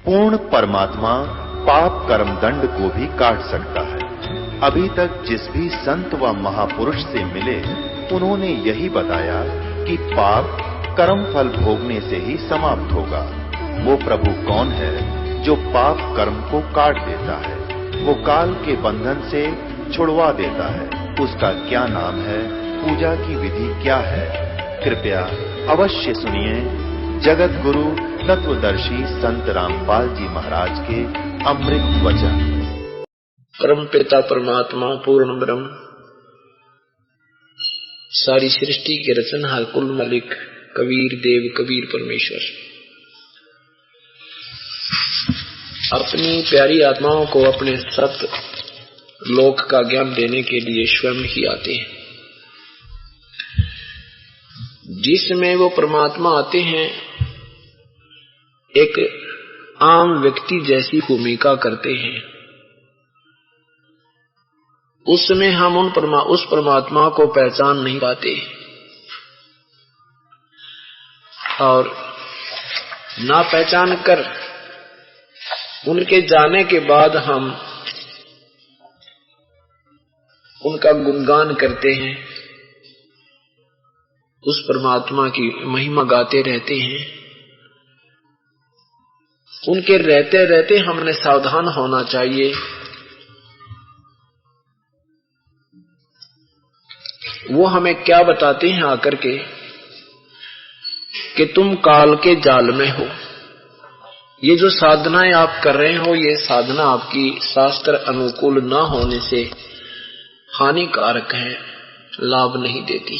पूर्ण परमात्मा पाप कर्म दंड को भी काट सकता है। अभी तक जिस भी संत व महापुरुष से मिले, उन्होंने यही बताया कि पाप कर्म फल भोगने से ही समाप्त होगा। वो प्रभु कौन है जो पाप कर्म को काट देता है, वो काल के बंधन से छुड़वा देता है। उसका क्या नाम है, पूजा की विधि क्या है? कृपया अवश्य सुनिए जगत गुरु तत्वदर्शी संत रामपाल जी महाराज के अमृत वचन। परम पिता परमात्मा पूर्ण ब्रह्म, सारी सृष्टि के रचनहार कुल मालिक कबीर देव कबीर परमेश्वर अपनी प्यारी आत्माओं को अपने सत लोक का ज्ञान देने के लिए स्वयं ही आते हैं। जिसमें वो परमात्मा आते हैं, एक आम व्यक्ति जैसी भूमिका करते हैं। उस समय हम उस परमात्मा को पहचान नहीं पाते, और ना पहचान कर उनके जाने के बाद हम उनका गुणगान करते हैं, उस परमात्मा की महिमा गाते रहते हैं। उनके रहते रहते हमने सावधान होना चाहिए। वो हमें क्या बताते हैं आकर के कि तुम काल के जाल में हो। ये जो साधनाएं आप कर रहे हो, ये साधना आपकी शास्त्र अनुकूल न होने से हानिकारक है, लाभ नहीं देती।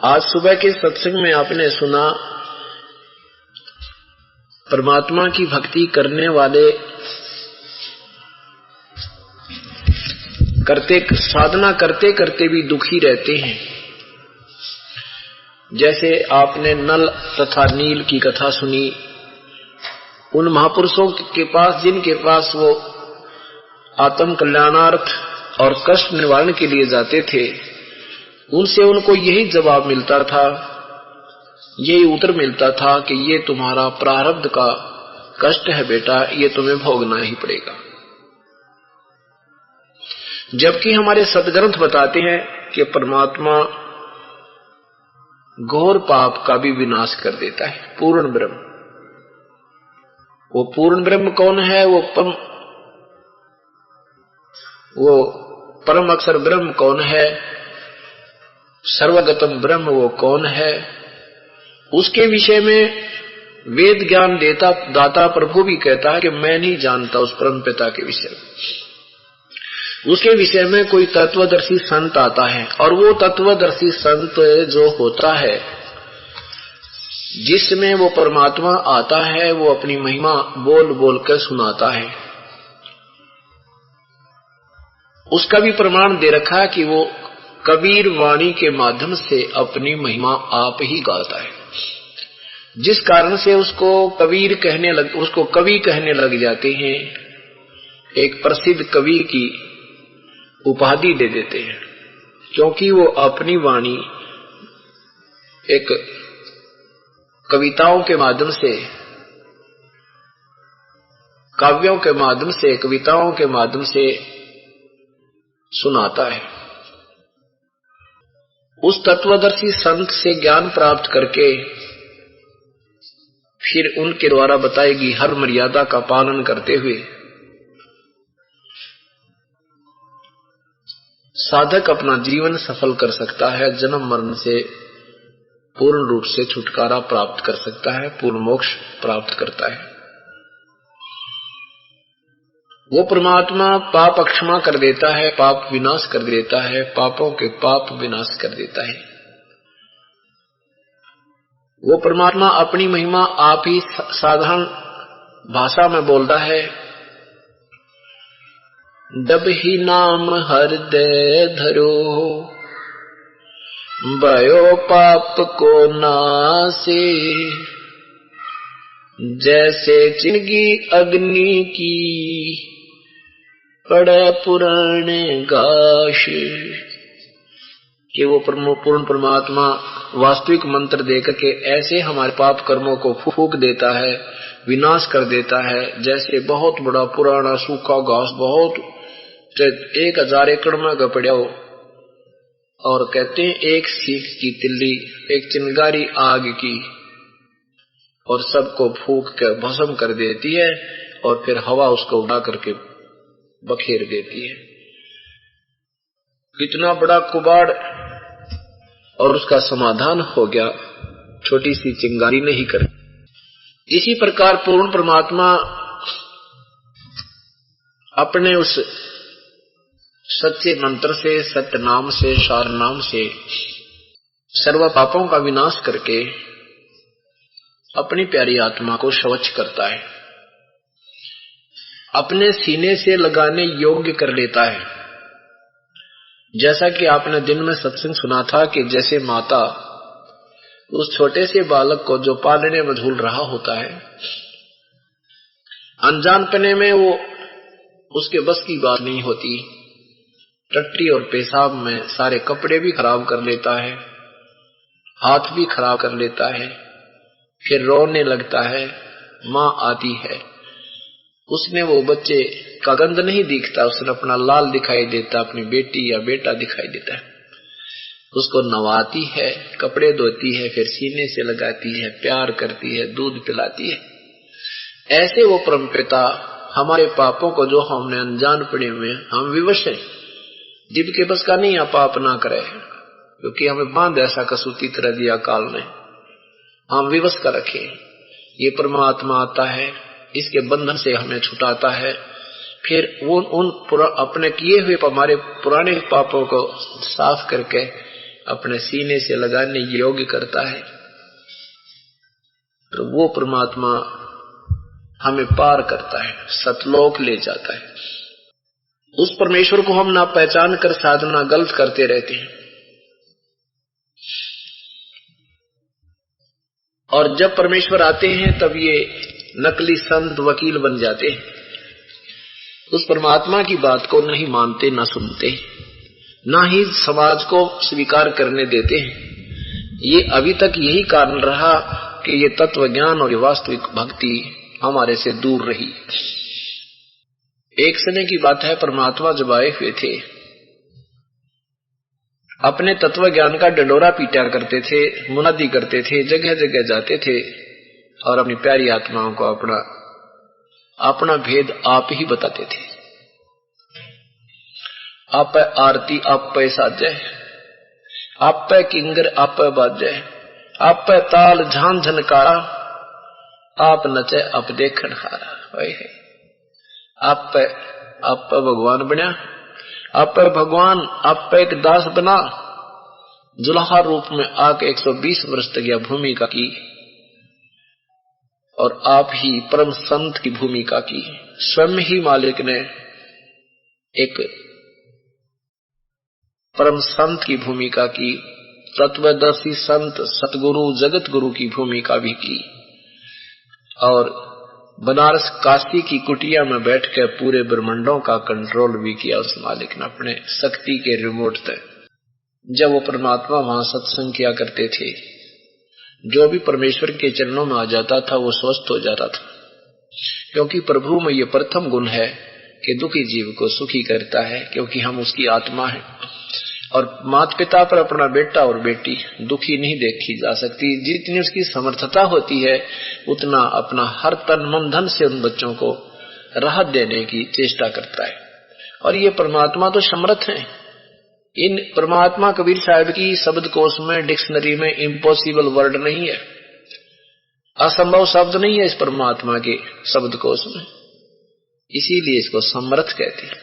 आज सुबह के सत्संग में आपने सुना, परमात्मा की भक्ति करने वाले साधना करते करते भी दुखी रहते हैं। जैसे आपने नल तथा नील की कथा सुनी, उन महापुरुषों के पास जिनके पास वो आत्म कल्याणार्थ और कष्ट निवारण के लिए जाते थे, उनसे उनको यही जवाब मिलता था, यही उत्तर मिलता था कि ये तुम्हारा प्रारब्ध का कष्ट है बेटा, ये तुम्हें भोगना ही पड़ेगा। जबकि हमारे सदग्रंथ बताते हैं कि परमात्मा घोर पाप का भी विनाश कर देता है। पूर्ण ब्रह्म, वो पूर्ण ब्रह्म कौन है? वो परम अक्षर ब्रह्म कौन है? सर्वगतम ब्रह्म वो कौन है? उसके विषय में वेद ज्ञान दाता प्रभु भी कहता है कि मैं नहीं जानता उस परम पिता के विषय में। उसके विषय में कोई तत्वदर्शी संत आता है, और वो तत्वदर्शी संत जो होता है, जिसमें वो परमात्मा आता है, वो अपनी महिमा बोल बोल कर सुनाता है। उसका भी प्रमाण दे रखा है कि वो कबीर वाणी के माध्यम से अपनी महिमा आप ही गाता है, जिस कारण से उसको कवि कहने लग जाते हैं। एक प्रसिद्ध कवि की उपाधि दे देते हैं, क्योंकि वो अपनी वाणी एक कविताओं के माध्यम से, काव्यों के माध्यम से, कविताओं के माध्यम से सुनाता है। उस तत्वदर्शी संत से ज्ञान प्राप्त करके फिर उनके द्वारा बताएगी हर मर्यादा का पालन करते हुए साधक अपना जीवन सफल कर सकता है, जन्म मरण से पूर्ण रूप से छुटकारा प्राप्त कर सकता है, पूर्ण मोक्ष प्राप्त करता है। वो परमात्मा पाप अक्षमा कर देता है, पाप विनाश कर देता है, पापों के पाप विनाश कर देता है। वो परमात्मा अपनी महिमा आप ही साधारण भाषा में बोलता है। जब ही नाम हृदय धरो, भयो पाप को नासे, जैसे चिंगी अग्नि की पड़े पुराने गाश। कि वो पूर्ण परमात्मा वास्तविक मंत्र देकर के ऐसे हमारे पाप कर्मों को फूंक देता है, विनाश कर देता है, जैसे बहुत बड़ा पुराना सूखा घास बहुत 1000 एकड़ में गपड़ा हो, और कहते हैं एक सीख की तिल्ली, एक चिंगारी आग की, और सबको फूंक कर भस्म कर देती है, और फिर हवा उसको उड़ा करके बखेर देती है। कितना बड़ा कुबाड़, और उसका समाधान हो गया छोटी सी चिंगारी ने ही कर। इसी प्रकार पूर्ण परमात्मा अपने उस सच्चे मंत्र से, सत्य नाम से, सार नाम से सर्व पापों का विनाश करके अपनी प्यारी आत्मा को स्वच्छ करता है, अपने सीने से लगाने योग्य कर लेता है। जैसा कि आपने दिन में सत्संग सुना था कि जैसे माता उस छोटे से बालक को जो पालने में झूल रहा होता है, अनजानपने में वो उसके बस की बात नहीं होती, टट्टी और पेशाब में सारे कपड़े भी खराब कर लेता है, हाथ भी खराब कर लेता है, फिर रोने लगता है। माँ आती है, उसने वो बच्चे का गंध नहीं दिखता, उसने अपना लाल दिखाई देता, अपनी बेटी या बेटा दिखाई देता है, उसको नवाती है, कपड़े धोती है, फिर सीने से लगाती है, प्यार करती है, दूध पिलाती है। ऐसे वो परमपिता हमारे पापों को जो हमने अनजान पड़े हुए हम विवश हैं, जीव के बस का नहीं, पाप ना करे, क्योंकि हमें बांध ऐसा कसूती तरह दिया काल ने, हम विवश कर रखे। ये परमात्मा आता है, इसके बंधन से हमें छुटाता है, फिर वो उन अपने किए हुए हमारे पुराने पापों को साफ करके अपने सीने से लगाने योग्य करता है। तो वो परमात्मा हमें पार करता है, सतलोक ले जाता है। उस परमेश्वर को हम ना पहचान कर साधना गलत करते रहते हैं, और जब परमेश्वर आते हैं तब ये नकली संत वकील बन जाते हैं, उस परमात्मा की बात को नहीं मानते, ना सुनते, ना ही समाज को स्वीकार करने देते हैं। ये अभी तक यही कारण रहा कि ये तत्व ज्ञान और ये वास्तविक भक्ति हमारे से दूर रही। एक समय की बात है, परमात्मा जब आए हुए थे, अपने तत्व ज्ञान का डंडोरा पीटा करते थे, मुनादी करते थे, जगह जगह जाते थे और अपनी प्यारी आत्माओं को अपना भेद आप ही बताते थे। आप आरती आप पे साजे, आप पे किंगर आप पे बाजे, आप पे ताल झान झनकारा, आप नचे आप देखन हारा। आप पे भगवान बना, आप पे भगवान आप पे एक दास बना, जुल्हा रूप में आके 120 वर्ष तक यह भूमिका की, और आप ही परम संत की भूमिका की। स्वयं ही मालिक ने एक परम संत की भूमिका की, तत्वदर्शी संत सतगुरु जगत गुरु की भूमिका भी की, और बनारस काशी की कुटिया में बैठकर पूरे ब्रह्मांडों का कंट्रोल भी किया उस मालिक ने अपने शक्ति के रिमोट से। जब वो परमात्मा वहां सत्संग किया करते थे, जो भी परमेश्वर के चरणों में आ जाता था वो स्वस्थ हो जाता था, क्योंकि प्रभु में ये प्रथम गुण है कि दुखी जीव को सुखी करता है, क्योंकि हम उसकी आत्मा है। और माता पिता पर अपना बेटा और बेटी दुखी नहीं देखी जा सकती। जितनी उसकी समर्थता होती है उतना अपना हर तन मन धन से उन बच्चों को राहत देने की चेष्टा करता है। और ये परमात्मा तो समर्थ है। इन परमात्मा कबीर साहब की शब्दकोश में, डिक्शनरी में इम्पॉसिबल वर्ड नहीं है, असंभव शब्द नहीं है इस परमात्मा के शब्दकोश में, इसीलिए इसको समर्थ कहते हैं।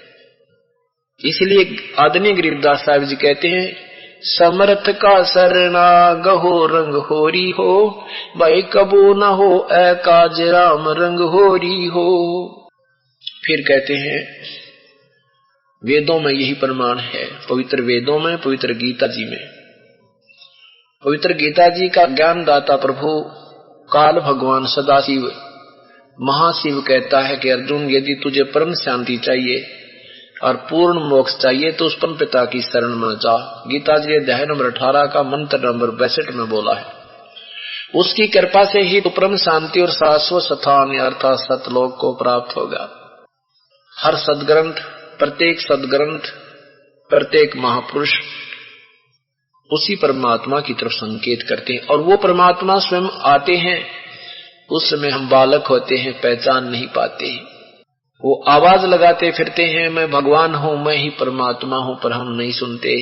इसलिए आदरणीय गरीबदास साहब जी कहते हैं, समर्थ का सरना गहो रंग होरी हो, भाई कबू न हो ऐ काज राम रंग होरी हो। फिर कहते हैं वेदों में यही प्रमाण है, पवित्र वेदों में, पवित्र गीता जी में। पवित्र गीता जी का ज्ञान दाता प्रभु काल भगवान सदाशिव महाशिव कहता है कि अर्जुन, यदि तुझे परम शांति चाहिए, और पूर्ण मोक्ष चाहिए तो उस परम पिता की शरण में जा। गीता जी अध्याय नंबर 18 का मंत्र नंबर 62 में बोला है। उसकी कृपा से ही तो परम शांति और शाश्वत स्थान अर्थात सतलोक को प्राप्त होगा। हर सदग्रंथ, प्रत्येक सदग्रंथ, प्रत्येक महापुरुष उसी परमात्मा की तरफ संकेत करते हैं, और वो परमात्मा स्वयं आते हैं। उस समय हम बालक होते हैं, पहचान नहीं पाते हैं। वो आवाज लगाते फिरते हैं, मैं भगवान हूं, मैं ही परमात्मा हूं, पर हम नहीं सुनते,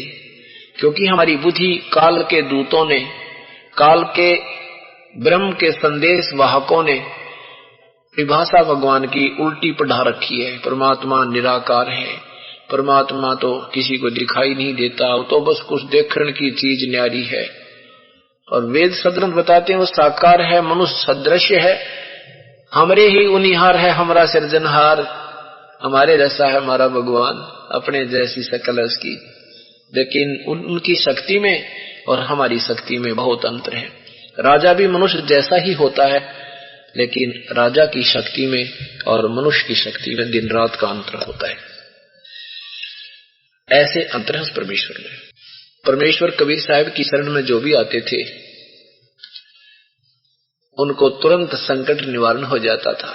क्योंकि हमारी बुद्धि काल के दूतों ने, काल के ब्रह्म के संदेश वाहकों ने परिभाषा भगवान की उल्टी पढ़ा रखी है। परमात्मा निराकार है, परमात्मा तो किसी को दिखाई नहीं देता, वो तो बस कुछ देखने की चीज न्यारी है। और वेद सदग्रंथ बताते हैं वो साकार है, मनुष्य सदृश्य है, हमरे ही उनिहार है, हमारा सृजनहार, हमारे जैसा है हमारा भगवान, अपने जैसी शकल है उसकी। लेकिन उनकी शक्ति में और हमारी शक्ति में बहुत अंतर है। राजा भी मनुष्य जैसा ही होता है, लेकिन राजा की शक्ति में और मनुष्य की शक्ति में दिन रात का अंतर होता है। ऐसे अंतर है उस परमेश्वर में। परमेश्वर कबीर साहब की शरण में जो भी आते थे उनको तुरंत संकट निवारण हो जाता था।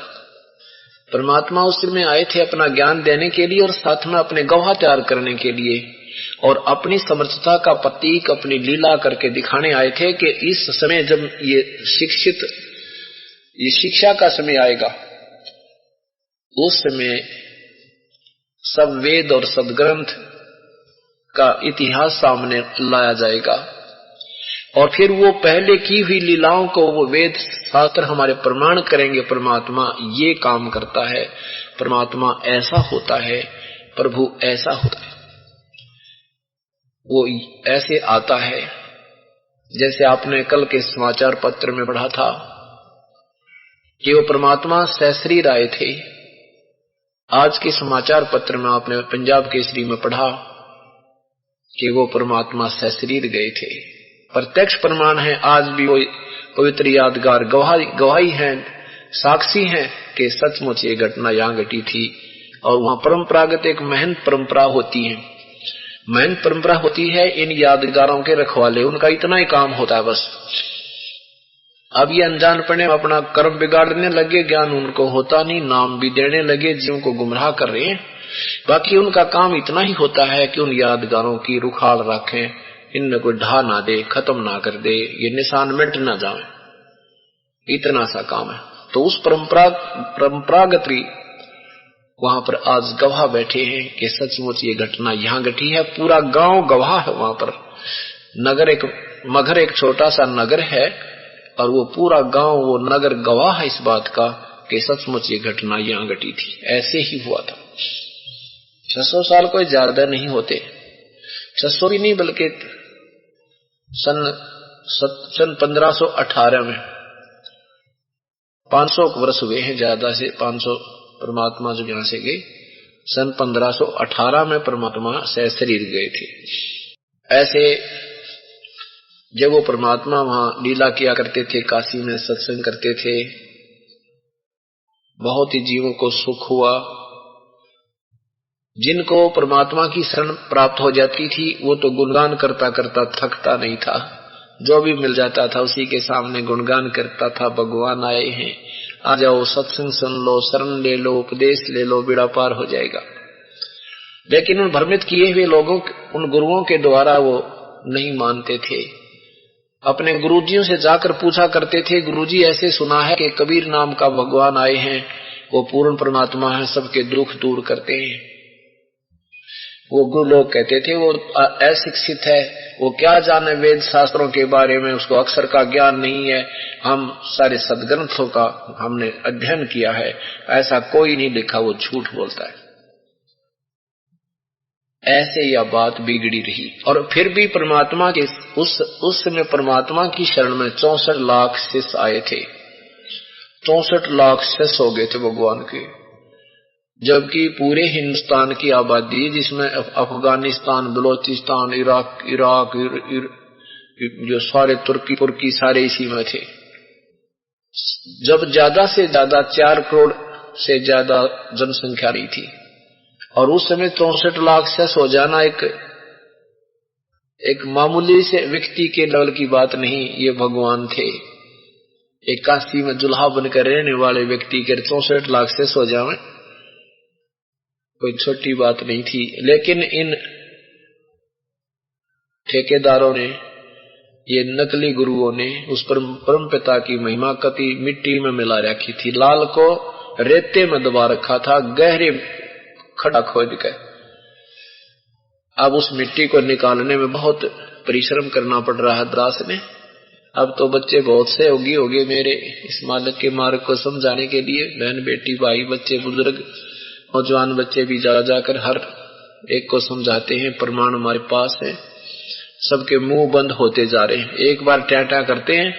परमात्मा उस समय आए थे अपना ज्ञान देने के लिए और साथ में अपने गवाह तैयार करने के लिए, और अपनी समर्थता का प्रतीक अपनी लीला करके दिखाने आए थे कि इस समय जब ये शिक्षा का समय आएगा, उस समय सब वेद और सदग्रंथ का इतिहास सामने लाया जाएगा, और फिर वो पहले की हुई लीलाओं को वो वेद शास्त्र हमारे प्रमाण करेंगे। परमात्मा ये काम करता है, परमात्मा ऐसा होता है, प्रभु ऐसा होता है, वो ऐसे आता है। जैसे आपने कल के समाचार पत्र में पढ़ा था कि वो परमात्मा सशरीर आए थे। आज के समाचार पत्र में आपने पंजाब केसरी में पढ़ा कि वो परमात्मा सशरीर गए थे। प्रत्यक्ष प्रमाण है, आज भी वो पवित्र यादगार गवाही है, साक्षी है कि सचमुच ये घटना यहाँ घटी थी। और वहां परंपरागत एक महंत परंपरा होती है, महंत परंपरा होती है इन यादगारों के रखवाले, उनका इतना ही काम होता है बस। अब ये अनजान पड़े अपना कर्म बिगाड़ने लगे, ज्ञान उनको होता नहीं, नाम भी देने लगे, जीवों को गुमराह कर रहे हैं। बाकी उनका काम इतना ही होता है कि उन यादगारों की रुखाड़ रखें, इनमें कोई ढा ना दे, खत्म ना कर दे, ये निशान मिट ना जाए, इतना सा काम है। तो उस परंपरागत वहां पर आज गवाह बैठे हैं कि सचमुच ये घटना यहाँ घटी है। पूरा गांव गवाह है वहां पर। मगर एक छोटा सा नगर है और वो पूरा गांव, वो नगर गवाह है इस बात का कि सचमुच ये घटना यहाँ घटी थी। ऐसे ही हुआ था। 600 साल कोई ज्यादा नहीं होते, 600 भी नहीं, बल्कि सन 1518 में 500 वर्ष हुए हैं, ज्यादा से 500 परमात्मा जो यहां से गए, सन 1518 में परमात्मा सशरीर गए थे। ऐसे जब वो परमात्मा वहां लीला किया करते थे, काशी में सत्संग करते थे, बहुत ही जीवों को सुख हुआ। जिनको परमात्मा की शरण प्राप्त हो जाती थी वो तो गुणगान करता करता थकता नहीं था, जो भी मिल जाता था उसी के सामने गुणगान करता था। भगवान आए हैं, आ जाओ, सत्संग सुन लो, शरण ले लो, उपदेश ले लो, बेड़ा पार हो जाएगा। लेकिन उन भ्रमित किए हुए लोगों, उन गुरुओं के द्वारा वो नहीं मानते थे। अपने गुरुजियों से जाकर पूछा करते थे, गुरुजी ऐसे सुना है कि कबीर नाम का भगवान आए हैं, वो पूर्ण परमात्मा है, सबके दुख दूर करते हैं। वो गुरु लोग कहते थे वो अशिक्षित है, वो क्या जाने वेद शास्त्रों के बारे में, उसको अक्षर का ज्ञान नहीं है। हम सारे सदग्रंथों का हमने अध्ययन किया है, ऐसा कोई नहीं लिखा, वो झूठ बोलता है। ऐसे यह बात बिगड़ी रही। और फिर भी परमात्मा के उस समय परमात्मा की शरण में 64 लाख शिष्य आए थे। 64 लाख शिष्य हो गए थे भगवान के, जबकि पूरे हिंदुस्तान की आबादी, जिसमें अफगानिस्तान, बलोचिस्तान, इराक जो सारे तुर्की सारे इसी में थे। जब ज्यादा से ज्यादा 4 करोड़ से ज्यादा जनसंख्या रही थी, और उस समय 64 लाख से हो जाना एक मामूली से व्यक्ति के लेवल की बात नहीं। ये भगवान थे। एक काशी में जुल्हा बनकर रहने वाले व्यक्ति के 64 लाख से हो जावे कोई छोटी बात नहीं थी। लेकिन इन ठेकेदारों ने, ये नकली गुरुओं ने उस परम पिता की महिमा कति मिट्टी में मिला रखी थी। लाल को रेते में दबा रखा था, गहरे खड्डा खोद के। अब उस मिट्टी को निकालने में बहुत परिश्रम करना पड़ रहा है दास ने। अब तो बच्चे बहुत से होगे मेरे इस मालिक के मार्ग को समझाने के लिए। बहन बेटी भाई बच्चे बुजुर्ग नौजवान बच्चे भी जाकर हर एक को समझाते हैं। प्रमाण हमारे पास है। सबके मुंह बंद होते जा रहे हैं। एक बार टाटा करते हैं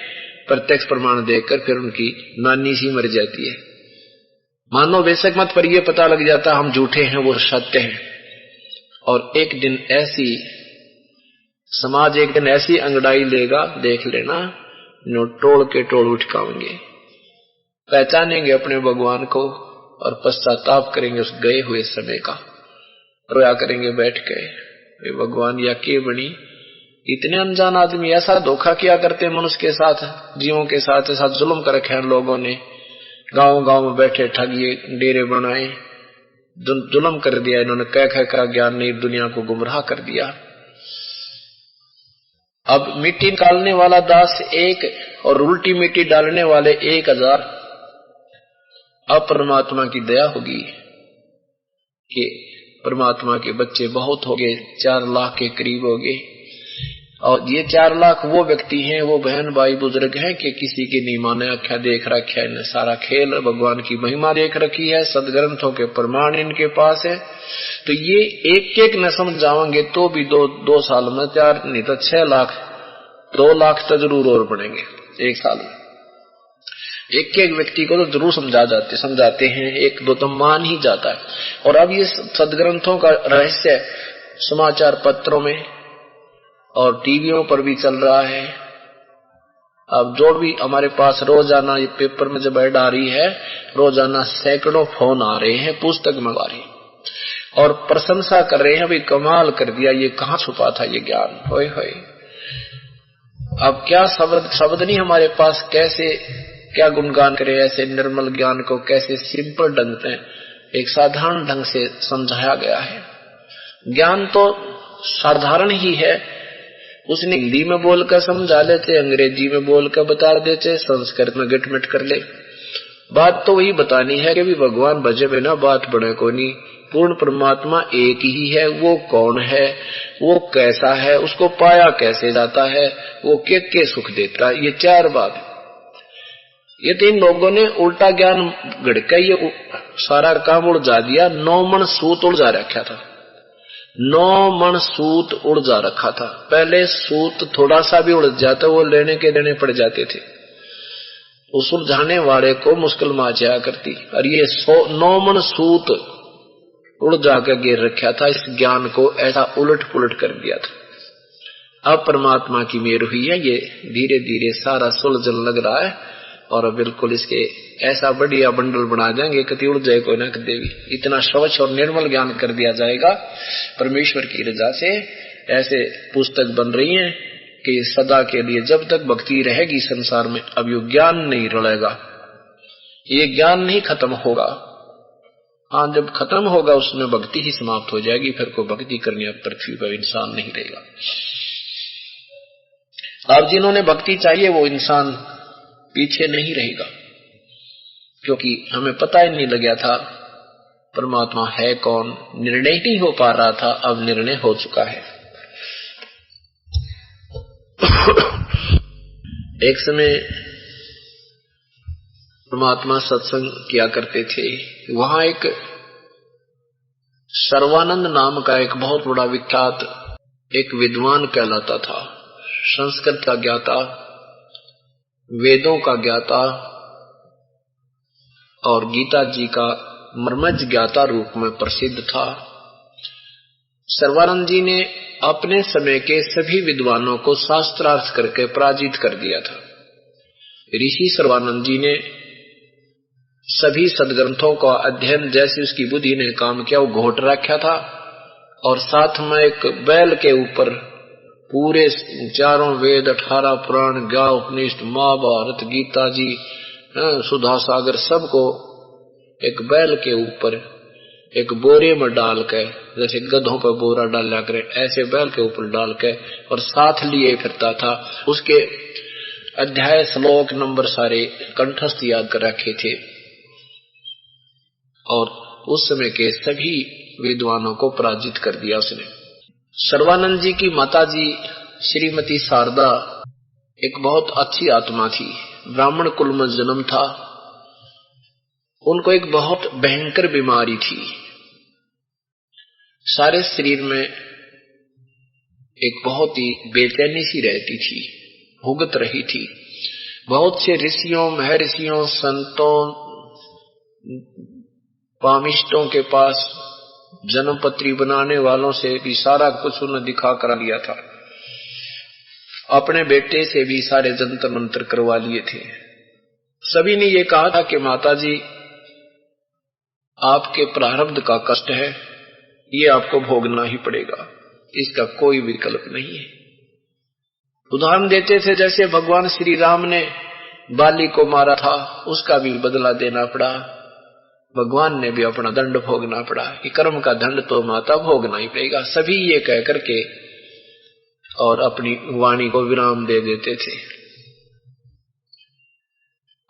प्रत्यक्ष प्रमाण देखकर, फिर उनकी नानी सी मर जाती है। मानो बेशक मत पर यह पता लग जाता हम झूठे हैं वो सत्य हैं। और एक दिन ऐसी समाज एक दिन ऐसी अंगड़ाई लेगा, देख लेना, नो टोल के टोल उठकाएंगे, पहचानेंगे अपने भगवान को और पश्चाताप करेंगे उस गए हुए समय का। रोया करेंगे बैठ के, भगवान या के बनी। इतने अनजान आदमी ऐसा धोखा किया करते मनुष्य के साथ, जीवों के साथ ऐसा जुल्म कर रखे हैं लोगों ने। गांव गांव में बैठे ठगिए डेरे बनाए, जुल्म कर दिया इन्होंने। कह का ज्ञान नहीं, दुनिया को गुमराह कर दिया। अब मिट्टी निकालने वाला दास 1 और उल्टी मिट्टी डालने वाले 1000। अब परमात्मा की दया होगी कि परमात्मा के बच्चे बहुत हो गए, 4 लाख के करीब हो गए। और ये 4 लाख वो व्यक्ति हैं, वो बहन भाई बुजुर्ग हैं कि किसी की नहीं माने आख्या देख रखा है। सारा खेल भगवान की महिमा देख रखी है, सदग्रंथों के प्रमाण इनके पास है। तो ये एक न समझाओगे तो भी 2 साल में 4 नहीं तो 6 लाख 2 लाख तो जरूर और बढ़ेंगे 1 साल में। एक व्यक्ति को तो जरूर समझाते हैं, 1-2 तो मान ही जाता है। और अब ये सदग्रंथों का रहस्य समाचार पत्रों में और टीवियों पर भी चल रहा है। अब जो भी हमारे पास रोजाना ये पेपर में जब ऐड आ रही है, रोजाना सैकड़ों फोन आ रहे हैं, पुस्तक मंगा रहे हैं और प्रशंसा कर रहे हैं, भाई कमाल कर दिया, ये कहाँ छुपा था ये ज्ञान, होय होय। अब क्या शब्द नहीं हमारे पास, कैसे क्या गुणगान करे ऐसे निर्मल ज्ञान को, कैसे सिंपल ढंग से एक साधारण ढंग से समझाया गया है। ज्ञान तो साधारण ही है, उसने हिंदी में बोलकर समझा लेते, अंग्रेजी में बोलकर बता देते, संस्कृत में गिटमिट कर ले। बात तो वही बतानी है कि भी भगवान भजे बिना बात बने को नहीं। पूर्ण परमात्मा एक ही है, वो कौन है, वो कैसा है, उसको पाया कैसे जाता है, वो के सुख देता है, ये 4 बात। ये 3 लोगों ने उल्टा ज्ञान गड़का ये सारा काम उलझा दिया। 9 मन सूत उलझा रखा था, 9 मन सूत उलझा रखा था। पहले सूत थोड़ा सा भी उलझ जाता वो लेने के देने पड़ जाते थे, उस उलझाने वाले को मुश्किल माचा करती। और ये 9 मन सूत उलझा के गिर रखा था, इस ज्ञान को ऐसा उलट पुलट कर दिया था। अब परमात्मा की मेहर हुई है, ये धीरे धीरे सारा सुलझन लग रहा है और बिल्कुल इसके ऐसा बढ़िया बंडल बना देंगे कति उड़ जाए कोई ना देवी। इतना स्वच्छ और निर्मल ज्ञान कर दिया जाएगा परमेश्वर की रजा से। ऐसे पुस्तक बन रही हैं कि सदा के लिए जब तक भक्ति रहेगी संसार में, अब ये ज्ञान नहीं रुलेगा, ये ज्ञान नहीं खत्म होगा। हाँ, जब खत्म होगा उसमें भक्ति ही समाप्त हो जाएगी, फिर कोई भक्ति करने अब पृथ्वी पर इंसान नहीं रहेगा। अब जिन्होंने भक्ति चाहिए वो इंसान पीछे नहीं रहेगा, क्योंकि हमें पता ही नहीं लगा था परमात्मा है कौन। निर्णय नहीं हो पा रहा था, अब निर्णय हो चुका है। एक समय परमात्मा सत्संग किया करते थे, वहां एक सर्वानंद नाम का एक बहुत बड़ा विख्यात एक विद्वान कहलाता था, संस्कृत का ज्ञाता, वेदों का ज्ञाता और गीता जी का मर्मज्ञ ज्ञाता रूप में प्रसिद्ध था। सर्वानंद जी ने अपने समय के सभी विद्वानों को शास्त्रार्थ करके पराजित कर दिया था। ऋषि सर्वानंद जी ने सभी सदग्रंथों का अध्ययन जैसे उसकी बुद्धि ने काम किया वो घोट रखा था, और साथ में एक बैल के ऊपर पूरे चारों वेद, 18 पुराण, 11 उपनिषद, महाभारत, गीता जी, सुधा सागर, सबको एक बैल के ऊपर एक बोरे में डाल के, जैसे गधों पर बोरा डाला करे ऐसे बैल के ऊपर डाल के और साथ लिए फिरता था। उसके अध्याय, श्लोक, नंबर सारे कंठस्थ याद कर रखे थे, और उस समय के सभी विद्वानों को पराजित कर दिया उसने। सर्वानंद जी की माताजी श्रीमती शारदा एक बहुत अच्छी आत्मा थी, ब्राह्मण कुल में जन्म था। उनको एक बहुत भयंकर बीमारी थी, सारे शरीर में एक बहुत ही बेचैनी सी रहती थी, भुगत रही थी। बहुत से ऋषियों, महर्षियों, संतों, पामिष्टों के पास, जन्मपत्री बनाने वालों से भी सारा कुछ उन्हें दिखा कर लिया था। अपने बेटे से भी सारे जंतर मंत्र करवा लिए थे। सभी ने ये कहा था कि माताजी, आपके प्रारब्ध का कष्ट है, ये आपको भोगना ही पड़ेगा, इसका कोई विकल्प नहीं है। उदाहरण देते थे जैसे भगवान श्री राम ने बाली को मारा था, उसका भी बदला देना पड़ा, भगवान ने भी अपना दंड भोगना पड़ा, कि कर्म का दंड तो माता भोगना ही पड़ेगा। सभी ये कह करके और अपनी वाणी को विराम दे देते थे।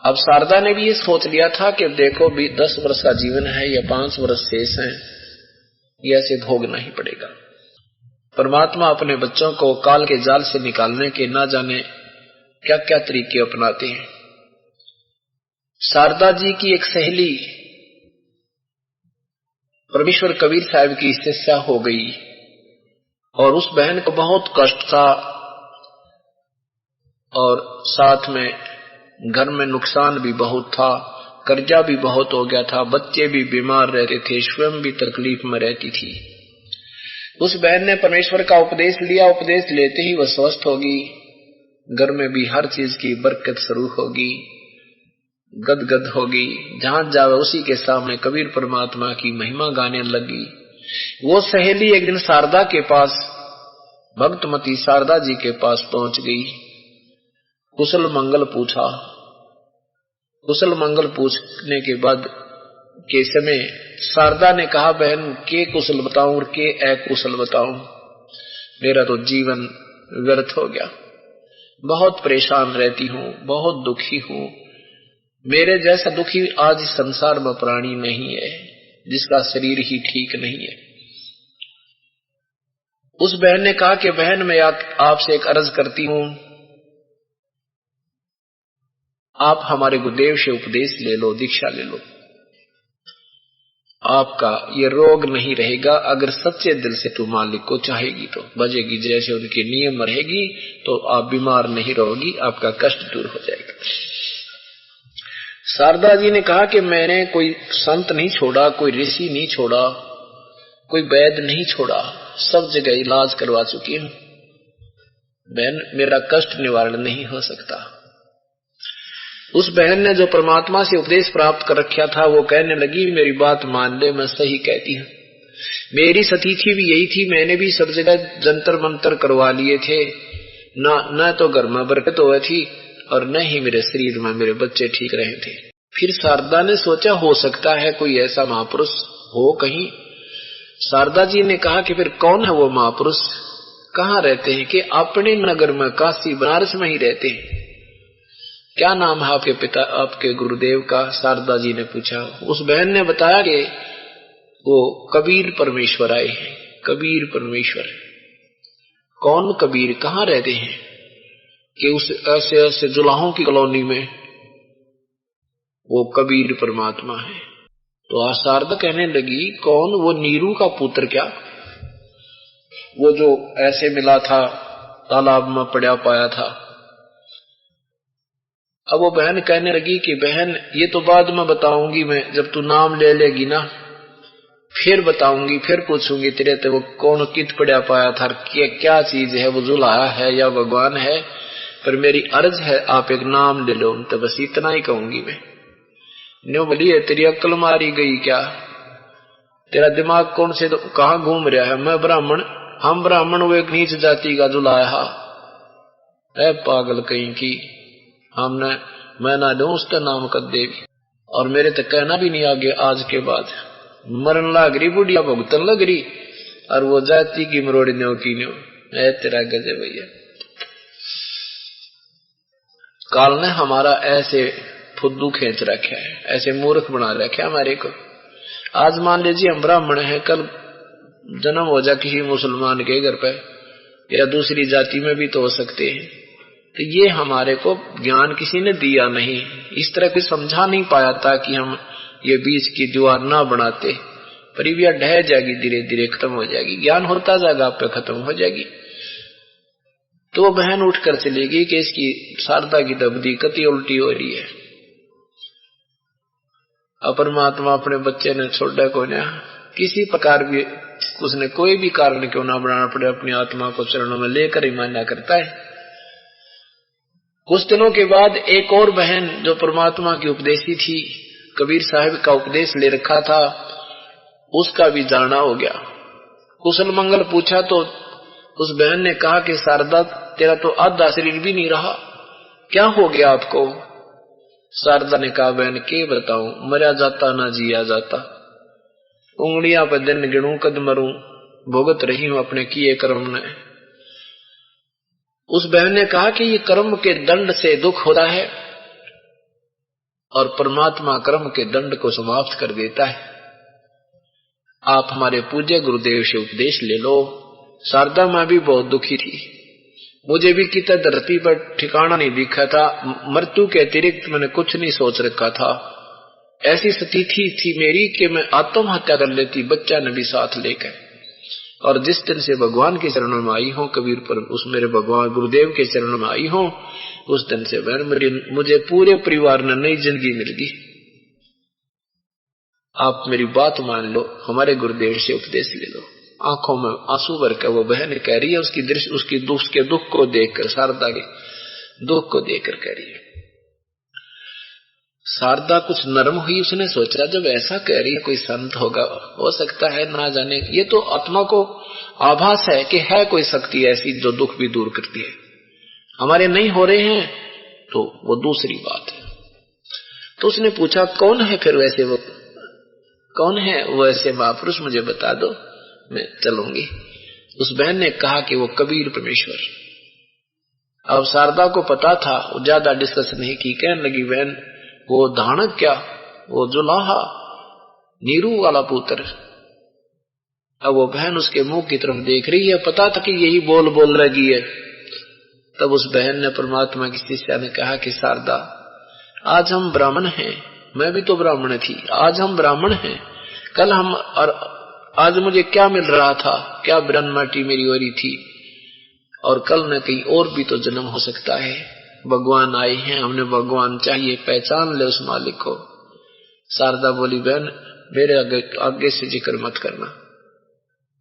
अब शारदा ने भी ये सोच लिया था कि देखो भी 10 वर्ष का जीवन है या 5 वर्ष शेष है, ये ऐसे भोगना ही पड़ेगा। परमात्मा अपने बच्चों को काल के जाल से निकालने के ना जाने क्या क्या तरीके अपनाते हैं। शारदा जी की एक सहेली परमेश्वर कबीर साहब की शिष्या हो गई, और उस बहन को बहुत कष्ट था, और साथ में घर में नुकसान भी बहुत था, कर्जा भी बहुत हो गया था, बच्चे भी बीमार रहते थे, स्वयं भी तकलीफ में रहती थी। उस बहन ने परमेश्वर का उपदेश लिया, उपदेश लेते ही वह स्वस्थ होगी, घर में भी हर चीज की बरकत शुरू होगी, गदगद होगी, जहां जावे उसी के सामने कबीर परमात्मा की महिमा गाने लगी। वो सहेली एक दिन शारदा के पास, भक्तमती शारदा जी के पास पहुंच गई, कुशल मंगल पूछा। कुशल मंगल पूछने के बाद के समय शारदा ने कहा, बहन के कुशल बताऊं और के अकुशल बताऊं, मेरा तो जीवन व्यर्थ हो गया, बहुत परेशान रहती हूं, बहुत दुखी हूं, मेरे जैसा दुखी आज संसार में प्राणी नहीं है, जिसका शरीर ही ठीक नहीं है। उस बहन ने कहा कि बहन, मैं आपसे एक अर्ज करती हूं, आप हमारे गुरुदेव से उपदेश ले लो, दीक्षा ले लो, आपका ये रोग नहीं रहेगा। अगर सच्चे दिल से तू मालिक को चाहेगी तो, बजेगी जैसे उनके नियम रहेगी तो आप बीमार नहीं रहोगी, आपका कष्ट दूर हो जाएगा। शारदा जी ने कहा कि मैंने कोई संत नहीं छोड़ा, कोई ऋषि नहीं छोड़ा, कोई वैद्य नहीं छोड़ा, सब जगह इलाज करवा चुकी हूं, बहन मेरा कष्ट निवारण नहीं हो सकता। उस बहन ने जो परमात्मा से उपदेश प्राप्त कर रखा था वो कहने लगी, मेरी बात मान ले, मैं सही कहती हूं, मेरी सतीथी भी यही थी, मैंने भी सब जगह जंतर मंतर करवा लिए थे, न तो घर में बरकत हुई थी और न ही मेरे शरीर में मेरे बच्चे ठीक रहे थे। फिर शारदा ने सोचा हो सकता है कोई ऐसा महापुरुष हो कहीं। शारदा जी ने कहा कि फिर कौन है वो महापुरुष, कहाँ रहते हैं? कि अपने नगर में, काशी बनारस में ही रहते हैं। क्या नाम है आपके पिता, आपके गुरुदेव का? शारदा जी ने पूछा। उस बहन ने बताया कि वो कबीर परमेश्वर आए हैं। कबीर परमेश्वर कौन? कबीर कहाँ रहते हैं? कि उस ऐसे जुलाहों की कॉलोनी में वो कबीर परमात्मा है। तो शारदा कहने लगी, कौन? वो नीरू का पुत्र क्या? वो जो ऐसे मिला था, तालाब में पड़ा पाया था। अब वो बहन कहने लगी कि बहन ये तो बाद में बताऊंगी मैं, जब तू नाम ले लेगी ना फिर बताऊंगी, फिर पूछूंगी तेरे ते वो कौन कित पड़ा पाया था, क्या चीज है, वो जुलाहा है या भगवान है, पर मेरी अर्ज है आप एक नाम ले लो, तो बस इतना ही कहूंगी मैं। न्यू बोली है तेरी अक्ल मारी गई क्या, तेरा दिमाग कौन से कहां घूम रहा है। मैं ब्राह्मण, हम ब्राह्मण वो एक नीच जाति का जुलाया है पागल कहीं की, हमने मैं ना दूं उसका नाम कर देवी, और मेरे तक कहना भी नहीं आगे आज के बाद। मरण लग रही बुढ़िया भुगतन लग रही, और वो जाति की मरोड़ी न्यो की न्यो है तेरा गजे भैया। काल ने हमारा ऐसे फुद्दू खींच रखा है, ऐसे मूर्ख बना रखा है हमारे को। आज मान लीजिए हम ब्राह्मण हैं, कल जन्म हो जा किसी मुसलमान के घर पे या दूसरी जाति में भी तो हो सकते हैं। तो ये हमारे को ज्ञान किसी ने दिया नहीं, इस तरह कोई समझा नहीं पाया था कि हम ये बीच की दीवार ना बनाते, पर ये ढह जाएगी, धीरे धीरे खत्म हो जाएगी, ज्ञान होता जाएगा आप पे खत्म हो जाएगी। तो बहन उठकर चलेगी कि इसकी शारदा की दबदी कति उल्टी हो रही है। परमात्मा अपने बच्चे ने छोड़ा को ना किसी प्रकार भी, उसने कोई भी कारण क्यों ना बनाना पड़े, अपनी आत्मा को चरणों में लेकर ही मान्या करता है। कुछ दिनों के बाद एक और बहन जो परमात्मा की उपदेशी थी, कबीर साहिब का उपदेश ले रखा था, उसका भी जाना हो गया। कुशल मंगल पूछा तो उस बहन ने कहा कि शारदा तेरा तो आधा शरीर भी नहीं रहा, क्या हो गया आपको। शारदा ने कहा बहन के बताऊं, मरा जाता ना जिया जाता, उंगलियां पर दिन गिनूं कद मरूं, भुगत रही हूं अपने किए कर्म ने। उस बहन ने कहा कि ये कर्म के दंड से दुख होता है और परमात्मा कर्म के दंड को समाप्त कर देता है। आप हमारे पूज्य गुरुदेव से उपदेश ले लो। शारदा मां भी बहुत दुखी थी, मुझे भी कितना धरती पर ठिकाना नहीं दिखा था, मृत्यु के अतिरिक्त मैंने कुछ नहीं सोच रखा था। ऐसी स्थिति थी मेरी कि मैं आत्महत्या कर लेती, बच्चा ने भी साथ लेकर। और जिस दिन से भगवान के चरणों में आई हूं, कबीर पर उस मेरे भगवान गुरुदेव के चरणों में आई हूं, उस दिन से मुझे पूरे परिवार ने नई जिंदगी मिल गई। आप मेरी बात मान लो, हमारे गुरुदेव से उपदेश ले लो। आंखों में आंसू भर कर वो बहन कह रही है, उसकी दृष्टि उसके दुख को देखकर, शारदा के दुख को देखकर कह रही है। शारदा कुछ नरम हुई, उसने सोचा जब ऐसा कह रही है कोई संत होगा, हो सकता है ना जाने, ये तो आत्मा को आभास है कि है कोई शक्ति ऐसी जो दुख भी दूर करती है। हमारे नहीं हो रहे हैं तो वो दूसरी बात है। तो उसने पूछा कौन है फिर वैसे, वो कौन है वो ऐसे महापुरुष, मुझे बता दो, मैं चलूंगी। उस बहन ने कहा कि वो कबीर परमेश्वर। अब शारदा को पता था, ज्यादा डिस्कस नहीं की, कहने लगी बहन वो धानक क्या, वो जुलाहा नीरू वाला पुत्र। अब वो बहन उसके मुंह की तरफ देख रही है, पता था कि यही बोल लगी है। तब उस बहन ने परमात्मा की शिष्या ने कहा कि शारदा आज हम ब्राह्मण हैं, मैं भी तो ब्राह्मण थी, आज हम ब्राह्मण हैं, कल हम, और आज मुझे क्या मिल रहा था, क्या ब्रह्म माटी मेरी हो रही थी, और कल न कहीं और भी तो जन्म हो सकता है। भगवान आए हैं, हमने भगवान चाहिए, पहचान ले उस मालिक को। शारदा बोली बहन मेरे आगे से जिक्र मत करना,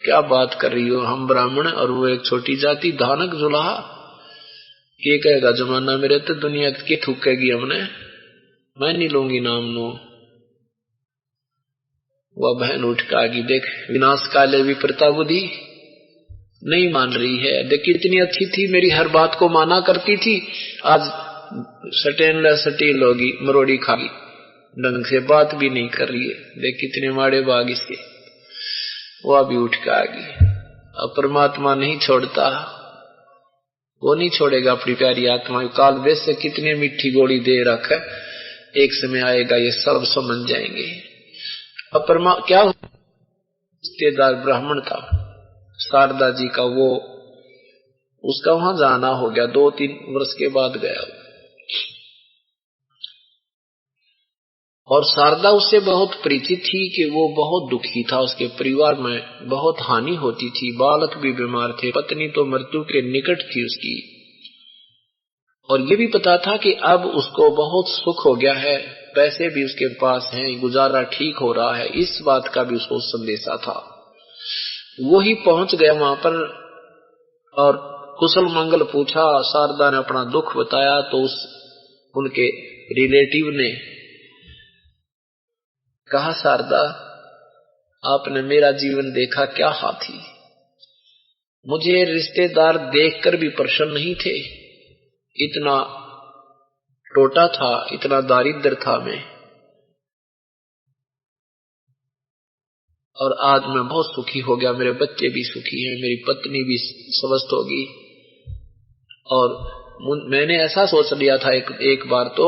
क्या बात कर रही हो, हम ब्राह्मण और वो एक छोटी जाति धानक जुलाहा, ये कहेगा जमाना मेरे तो दुनिया की थूकेगी, हमने मैं नहीं लूंगी नाम नो। वह बहन उठ के आगी, देख विनाश काले विपरीता बुद्धि नहीं मान रही है, देख कितनी अच्छी थी, मेरी हर बात को माना करती थी, आज सटील होगी, मरोड़ी खागी, ढंग से बात भी नहीं कर रही है, देख कितने माड़े बाग इसके। वह भी उठ के आ गई। अब परमात्मा नहीं छोड़ता, वो नहीं छोड़ेगा अपनी प्यारी आत्मा। काल वेश से कितनी मीठी गोली दे रखा, एक समय आएगा ये सब समझ जाएंगे। अब क्या रिश्तेदार ब्राह्मण था शारदा जी का, वो उसका वहां जाना हो गया, 2-3 वर्ष के बाद गया। और शारदा उससे बहुत परिचित थी कि वो बहुत दुखी था, उसके परिवार में बहुत हानि होती थी, बालक भी बीमार थे, पत्नी तो मृत्यु के निकट थी उसकी। और ये भी पता था कि अब उसको बहुत सुख हो गया है, पैसे भी उसके पास हैं, गुजारा ठीक हो रहा है, इस बात का भी उसको संदेशा था। वो ही पहुंच गया वहां पर और कुशल मंगल पूछा। शारदा ने अपना दुख बताया तो उनके रिलेटिव ने कहा, शारदा, आपने मेरा जीवन देखा, क्या हाथी। मुझे रिश्तेदार देखकर भी प्रसन्न नहीं थे, इतना टोटा था, इतना दारिद्र था मैं। और आज मैं बहुत सुखी हो गया, मेरे बच्चे भी सुखी हैं, मेरी पत्नी भी स्वस्थ होगी। और मैंने ऐसा सोच लिया था एक बार तो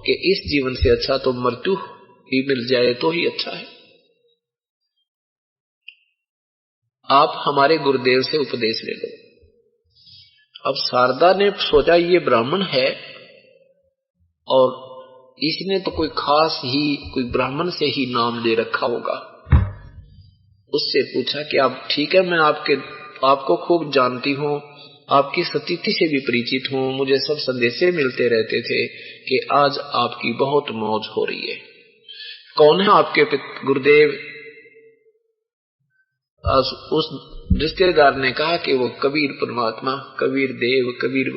कि इस जीवन से अच्छा तो मृत्यु ही मिल जाए तो ही अच्छा है। आप हमारे गुरुदेव से उपदेश ले लो। अब शारदा ने सोचा ये ब्राह्मण है और इसने तो कोई खास ही कोई ब्राह्मण से ही नाम ले रखा होगा। उससे पूछा कि आप ठीक है, मैं आपको खूब जानती हूँ, आपकी स्थिति से भी परिचित हूँ, मुझे सब संदेशे मिलते रहते थे कि आज आपकी बहुत मौज हो रही है। कौन है आपके गुरुदेव? उस रिश्तेदार ने कहा कि वो कबीर परमात्मा, कबीर देव, कबीर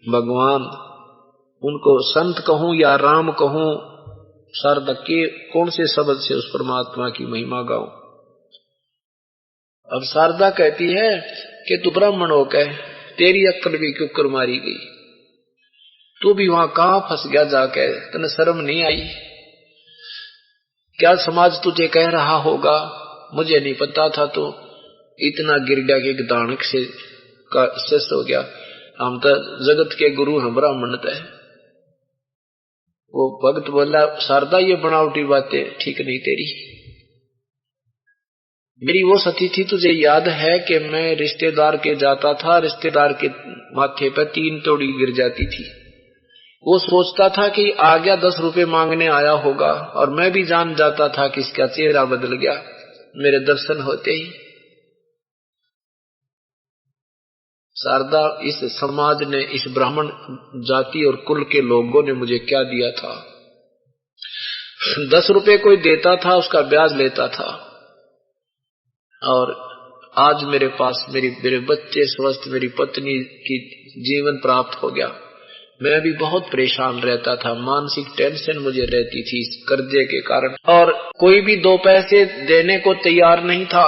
भगवान, उनको संत कहूं या राम कहूं, शारदा के कौन से शब्द से उस परमात्मा की महिमा गाऊं। अब शारदा कहती है कि तू ब्राह्मण हो कह, तेरी अक्ल भी क्यों कर मारी गई, तू भी वहां कहां फंस गया जाके, तने शर्म नहीं आई? क्या समाज तुझे कह रहा होगा, मुझे नहीं पता था, तो इतना गिर गया कि एक दानक से का शिष्य हो गया। हम तो जगत के गुरु हैं, ब्राह्मण है। वो भक्त बोला, शारदा ये बनावटी बातें ठीक नहीं तेरी। मेरी वो सती थी, तुझे याद है कि मैं रिश्तेदार के जाता था, रिश्तेदार के माथे पर 3 तोड़ी गिर जाती थी। वो सोचता था कि आ गया 10 रुपए मांगने आया होगा, और मैं भी जान जाता था कि इसका चेहरा बदल गया मेरे दर्शन होते ही। शारदा, इस समाज ने, इस ब्राह्मण जाति और कुल के लोगों ने मुझे क्या दिया था? 10 रुपए कोई देता था, उसका ब्याज लेता था, और आज मेरे पास मेरे बच्चे स्वस्थ, मेरी पत्नी की जीवन प्राप्त हो गया। मैं भी बहुत परेशान रहता था, मानसिक टेंशन मुझे रहती थी इस कर्जे के कारण, और कोई भी 2 पैसे देने को तैयार नहीं था।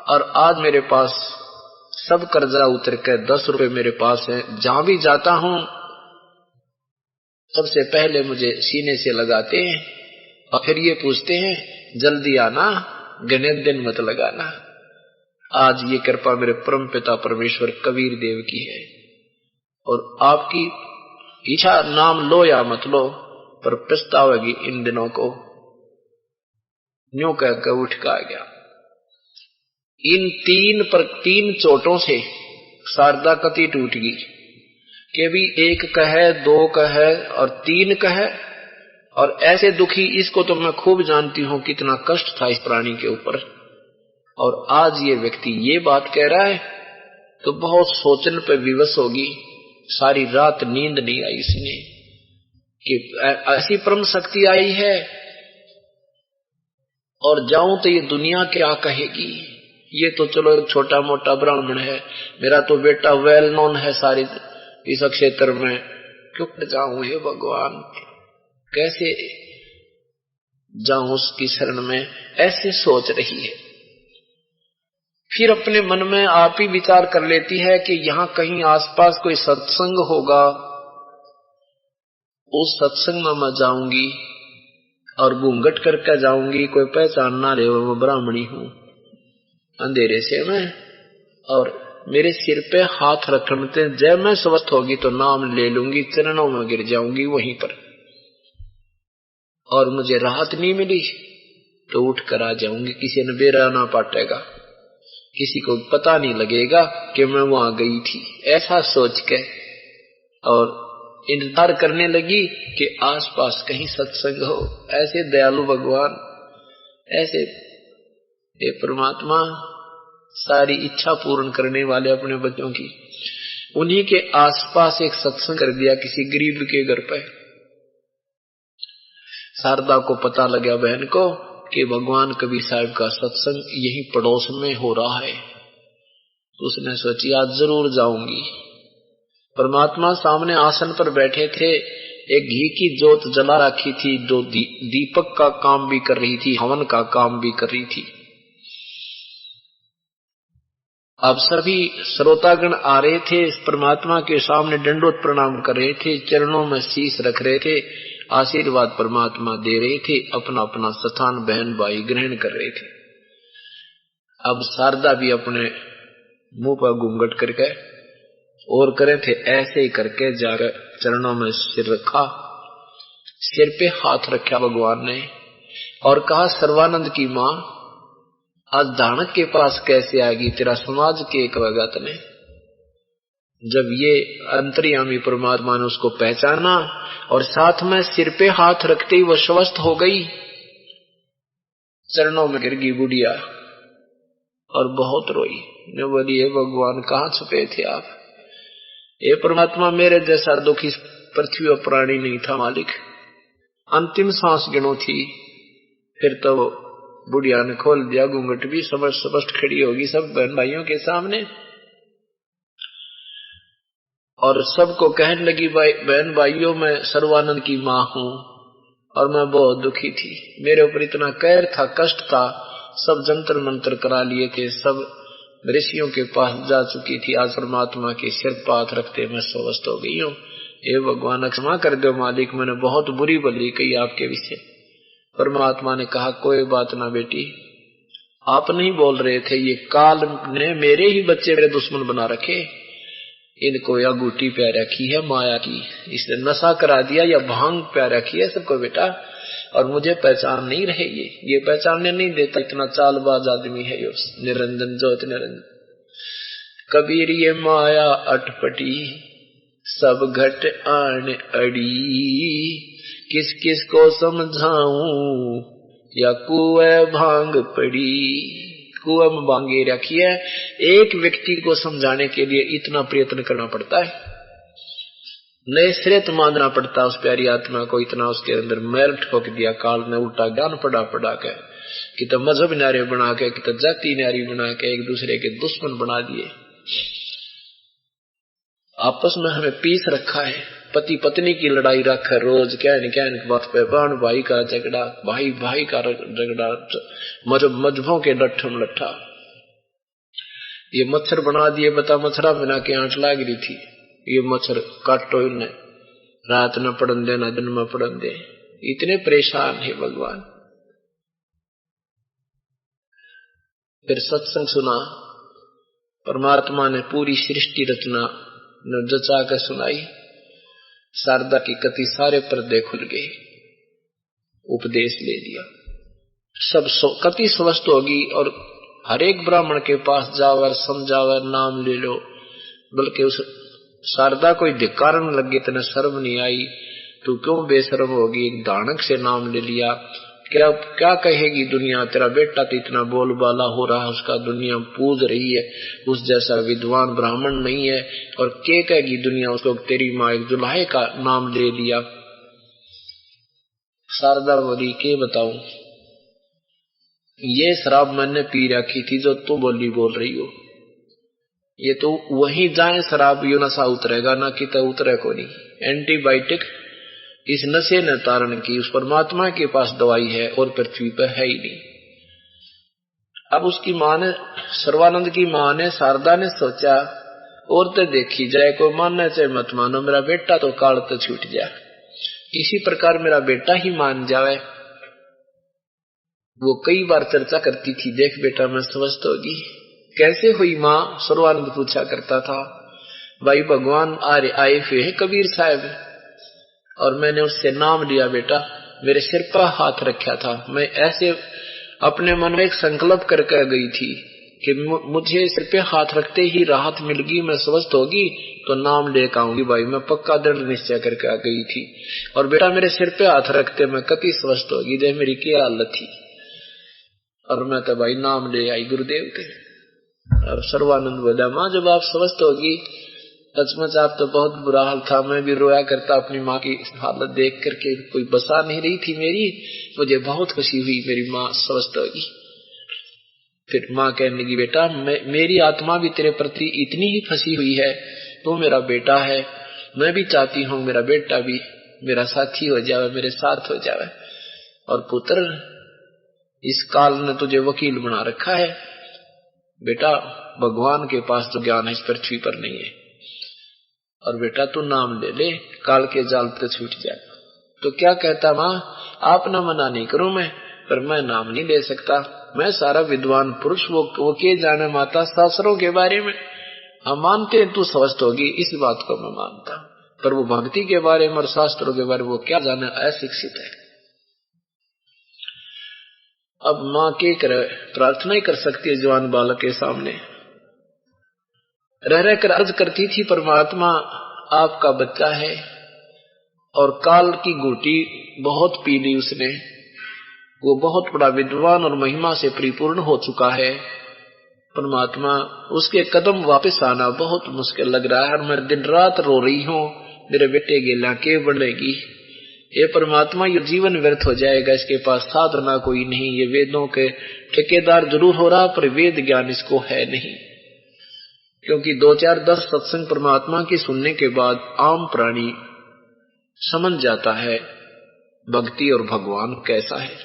और आज मेरे पास सब कर्जा उतर कर 10 रुपए मेरे पास है। जहां भी जाता हूं सबसे पहले मुझे सीने से लगाते हैं और फिर ये पूछते हैं, जल्दी आना, गने दिन मत लगाना। आज ये कृपा मेरे परम पिता परमेश्वर कबीर देव की है, और आपकी इच्छा नाम लो या मत लो, पर पछतावेगी इन दिनों को। न्यू कहकर उठ का आ गया। इन 3 चोटों से शारदा कति टूट गई कि भी 1 कहे, 2 कहे और 3 कहे, और ऐसे दुखी, इसको तो मैं खूब जानती हूं कितना कष्ट था इस प्राणी के ऊपर। और आज ये व्यक्ति ये बात कह रहा है तो बहुत सोचने पर विवश होगी। सारी रात नींद नहीं आई इसने कि ऐसी परम शक्ति आई है, और जाऊं तो ये दुनिया क्या कहेगी। ये तो चलो एक छोटा मोटा ब्राह्मण है, मेरा तो बेटा वेल नोन है सारी इस क्षेत्र में, क्यों जाऊं हे भगवान, कैसे जाऊं उसकी शरण में, ऐसे सोच रही है। फिर अपने मन में आप ही विचार कर लेती है कि यहाँ कहीं आसपास कोई सत्संग होगा, उस सत्संग में मैं जाऊंगी और घूंघट करके जाऊंगी, कोई पहचान ना रहे वो ब्राह्मणी हूं अंधेरे से मैं, और मेरे सिर पे हाथ रखने, जब मैं स्वस्थ होगी तो नाम ले लूंगी, चरणों में गिर जाऊंगी वहीं पर, और मुझे राहत नहीं मिली तो उठ कर आ जाऊंगी, किसी ने बेरा ना पाटेगा, किसी को पता नहीं लगेगा कि मैं वहां गई थी। ऐसा सोच के और इंतजार करने लगी कि आसपास कहीं सत्संग हो। ऐसे दयालु भगवान, ऐसे हे परमात्मा, सारी इच्छा पूर्ण करने वाले अपने बच्चों की, उन्हीं के आसपास एक सत्संग कर दिया किसी गरीब के घर पे। शारदा को पता लगा, बहन को, कि भगवान कबीर साहब का सत्संग यही पड़ोस में हो रहा है। तो उसने सोची आज जरूर जाऊंगी। परमात्मा सामने आसन पर बैठे थे, एक घी की जोत जला रखी थी, जो दीपक का काम भी कर रही थी, हवन का काम भी कर रही थी। अब सभी श्रोतागण आ रहे थे, इस परमात्मा के सामने दंडोत प्रणाम कर रहे थे, चरणों में शीश रख रहे थे, आशीर्वाद परमात्मा दे रहे थे, अपना अपना स्थान बहन भाई ग्रहण कर रहे थे। अब शारदा भी अपने मुंह पर घूंघट करके और करे थे, ऐसे ही करके जाकर चरणों में सिर रखा, सिर पे हाथ रखा भगवान ने और कहा, सर्वानंद की मां आज दानक के पास कैसे आएगी, तेरा समाज के एक भगत ने। जब ये अंतर्यामी परमात्मा ने उसको पहचाना और साथ में सिर पे हाथ रखते ही वो स्वस्थ हो गई, चरणों में गिर गई बुढ़िया और बहुत रोई। ने बोली, हे भगवान कहाँ छुपे थे आप? हे परमात्मा, मेरे जैसा दुखी पृथ्वी और प्राणी नहीं था मालिक। अंतिम सांस गिनो थी, फिर तो बुढ़िया ने खोल दिया घूंघट भी, स्पष्ट खड़ी होगी सब बहन भाइयों के सामने और सबको कहने लगी, भाई बहन भाइयों, मैं सर्वानंद की मां हूं और मैं बहुत दुखी थी, मेरे ऊपर इतना कहर था, कष्ट था, सब जंतर मंत्र करा लिए थे, सब ऋषियों के पास जा चुकी थी, आज परमात्मा के सिर पर हाथ रखते मैं स्वस्थ हो गई हूँ। हे भगवान क्षमा कर दो मालिक, मैंने बहुत बुरी भली कही आपके विषय। परमात्मा ने कहा, कोई बात ना बेटी, आप नहीं बोल रहे थे, ये काल ने मेरे ही बच्चे मेरे दुश्मन बना रखे, इनको या गुटी प्या रखी है माया की, इसने नशा करा दिया या भांग प्या रखी है सबको बेटा, और मुझे पहचान नहीं रहे, ये पहचानने नहीं देता, इतना चालबाज आदमी है ये निरंजन ज्योति निरंजन। कबीर ये माया अटपटी सब घट आन अड़ी, किस किस को समझाऊं या कुएं भांग पड़ी। कुएं में भांगे रखी है, एक व्यक्ति को समझाने के लिए इतना प्रयत्न करना पड़ता है, नए सिरे तो मानना पड़ता है उस प्यारी आत्मा को, इतना उसके अंदर मैल ठोक दिया काल ने, उल्टा ज्ञान पड़ा के, कि तो मजहब नारे बना के, कि तो जाति नारी बना के एक दूसरे के दुश्मन बना दिए। आपस में हमें पीस रखा है, पति पत्नी की लड़ाई रखा, रोज क्या न बात पे, बहन भाई का झगड़ा, भाई भाई का झगड़ा, मजहबों के लट्ठम लट्ठा, ये मच्छर बना दिए, बता मच्छरा बना के आंच लाग रही थी, ये मच्छर काटो इन्हें, रात न पड़न दे न दिन में पड़न दे, इतने परेशान है भगवान। फिर सत्संग सुना, परमात्मा ने पूरी सृष्टि रचना जचा कर सुनाई, शारदा की कति सारे पर्दे खुल गए, उपदेश ले दिया, सब कति स्वस्थ होगी और हर एक ब्राह्मण के पास जावर समझावर नाम ले लो, बल्कि उस शारदा कोई धिक्कारन लगे, तेने शर्म नहीं आई, तू क्यों बेशर्म होगी, दानक से नाम ले लिया, क्या कहेगी दुनिया, तेरा बेटा तो इतना बोलबाला हो रहा है, उसका दुनिया पूज रही है, उस जैसा विद्वान ब्राह्मण नहीं है, और क्या कहेगी दुनिया उसको, तेरी माँ एक जुलाहे का नाम ले लिया। शारदा बोली, के बताऊं, ये शराब मैंने पी रखी थी जो तुम बोल रही हो, ये तो वहीं जाए शराब यो नशा उतरेगा ना, कि तो उतरे को नहीं, एंटीबायोटिक इस नशे ने तारण की, उस परमात्मा के पास दवाई है और पृथ्वी पर है ही नहीं। अब उसकी मां ने, सर्वानंद की मां ने, शारदा ने सोचा, और तो देखी जाए, कोई मानना चाहे मत मानो, मेरा बेटा तो काल तो छूट जाए, इसी प्रकार मेरा बेटा ही मान जावे। वो कई बार चर्चा करती थी, देख बेटा मैं स्वस्थ होगी, कैसे हुई मां, सर्वानंद पूछा करता था। भाई भगवान आए हुए है कबीर साहब, और मैंने उससे नाम लिया, बेटा मेरे सिर पर हाथ रखा था, मैं ऐसे अपने मन में एक संकल्प करके गई थी कि मुझे सिर पे हाथ रखते ही राहत मिलगी, मैं स्वस्थ होगी तो नाम लेकर आऊंगी। भाई मैं पक्का दृढ़ निश्चय करके आ गई थी, और बेटा मेरे सिर पे हाथ रखते मैं कति स्वस्थ होगी, देख मेरी क्या हालत थी, और मैं तो भाई नाम ले आई गुरुदेव के। और सर्वानंद बोला, माँ जब आप स्वस्थ होगी, सचमुच आप तो बहुत बुरा हाल था, मैं भी रोया करता अपनी माँ की हालत देख करके, कोई बसा नहीं रही थी मेरी, मुझे बहुत खुशी हुई मेरी माँ स्वस्थ होगी। फिर माँ कहने लगी, बेटा मेरी आत्मा भी तेरे प्रति इतनी ही फंसी हुई है, तू मेरा बेटा है, मैं भी चाहती हूँ मेरा बेटा भी मेरा साथी हो जावे, मेरे साथ हो जावे। और पुत्र, इस काल ने तुझे वकील बना रखा है बेटा, भगवान के पास तो ज्ञान इस पृथ्वी पर नहीं है, और बेटा तू नाम ले ले, काल के जाल पे छूट जाए। तो क्या कहता, माँ आप ना मना नहीं करूं मैं, पर मैं नाम नहीं ले सकता, मैं सारा विद्वान पुरुष, वो के जाने माता शास्त्रों के बारे में। हम मानते हैं तू स्वस्थ होगी, इस बात को मैं मानता, पर वो भक्ति के बारे में और शास्त्रों के बारे में वो क्या जाने, अशिक्षित है। अब माँ के प्रार्थना ही कर सकती है जवान बालक के सामने। रह रहकर अर्ज करती थी, परमात्मा आपका बच्चा है और काल की घूंटी बहुत पी ली उसने, वो बहुत बड़ा विद्वान और महिमा से परिपूर्ण हो चुका है। परमात्मा उसके कदम वापस आना बहुत मुश्किल लग रहा है, और मैं दिन रात रो रही हूँ, मेरे बेटे गेला के बढ़ेगी। ये परमात्मा ये जीवन व्यर्थ हो जाएगा, इसके पास साधना कोई नहीं, ये वेदों के ठेकेदार जरूर हो रहा पर वेद ज्ञान इसको है नहीं। क्योंकि 2 4 10 सत्संग परमात्मा की सुनने के बाद आम प्राणी समझ जाता है भक्ति और भगवान कैसा है।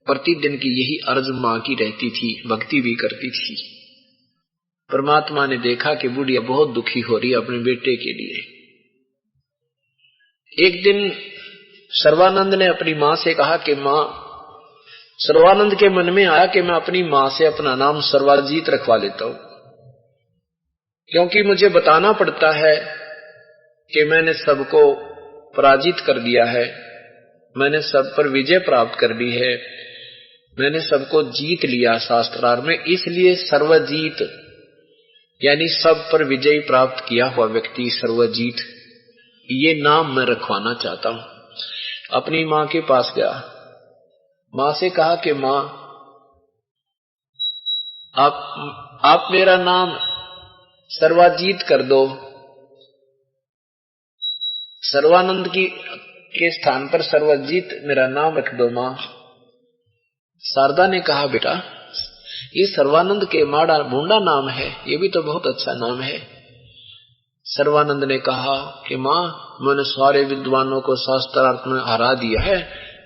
प्रतिदिन की यही अर्ज मां की रहती थी, भक्ति भी करती थी। परमात्मा ने देखा कि बुढ़िया बहुत दुखी हो रही है अपने बेटे के लिए। एक दिन सर्वानंद ने अपनी मां से कहा कि मां, सर्वानंद के मन में आया कि मैं अपनी मां से अपना नाम सर्वाजीत रखवा लेता हूं, क्योंकि मुझे बताना पड़ता है कि मैंने सबको पराजित कर दिया है, मैंने सब पर विजय प्राप्त कर ली है, मैंने सबको जीत लिया शास्त्रार्थ में, इसलिए सर्वजीत यानी सब पर विजय प्राप्त किया हुआ व्यक्ति सर्वजीत, ये नाम मैं रखवाना चाहता हूं। अपनी मां के पास गया, मां से कहा कि मां आप मेरा नाम सर्वाजीत कर दो, सर्वानंद के स्थान पर सर्वजीत मेरा नाम रख दो मां। शारदा ने कहा बेटा ये सर्वानंद के माड़ा भूंडा नाम है, ये भी तो बहुत अच्छा नाम है। सर्वानंद ने कहा कि मां मैंने सारे विद्वानों को शास्त्रार्थ में हरा दिया है,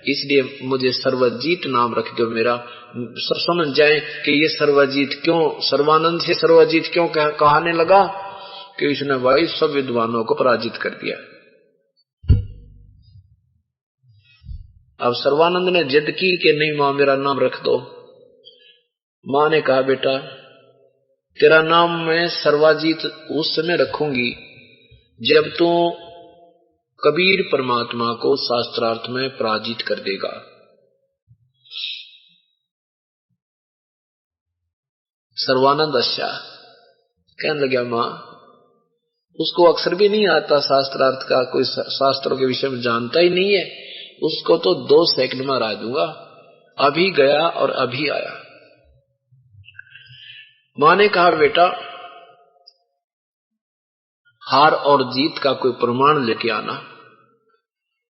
इसलिए मुझे सर्वजीत नाम रख दो मेरा। सब समझ जाए कि ये सर्वजीत क्यों, सर्वानंद से सर्वजीत क्यों कहने लगा कि इसने भाई सब विद्वानों को पराजित कर दिया। अब सर्वानंद ने जिद की कि नहीं मां मेरा नाम रख दो। मां ने कहा बेटा तेरा नाम मैं सर्वाजीत उस समय रखूंगी जब तू कबीर परमात्मा को शास्त्रार्थ में पराजित कर देगा। सर्वानंद अच्छा कहने लगा मां उसको अक्षर भी नहीं आता शास्त्रार्थ का, कोई शास्त्रों के विषय में जानता ही नहीं है, उसको तो 2 सेकंड में हरा दूंगा। अभी गया और अभी आया। मां ने कहा बेटा हार और जीत का कोई प्रमाण लेके आना।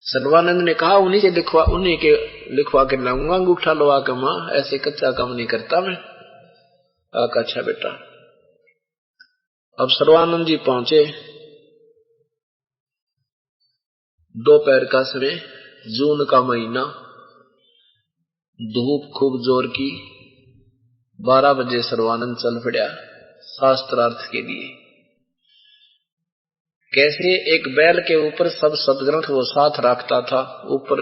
सर्वानंद ने कहा उन्हीं के लिखवा के लाऊंगा अंगूठा लगा के, मां ऐसे कच्चा काम नहीं करता मैं। अच्छा बेटा। अब सर्वानंद जी पहुंचे, दोपहर का समय, जून का महीना, धूप खूब जोर की। 12 बजे सर्वानंद चल पड़ा शास्त्रार्थ के लिए। कैसे एक बैल के ऊपर सब सदग्रंथ वो साथ रखता था, ऊपर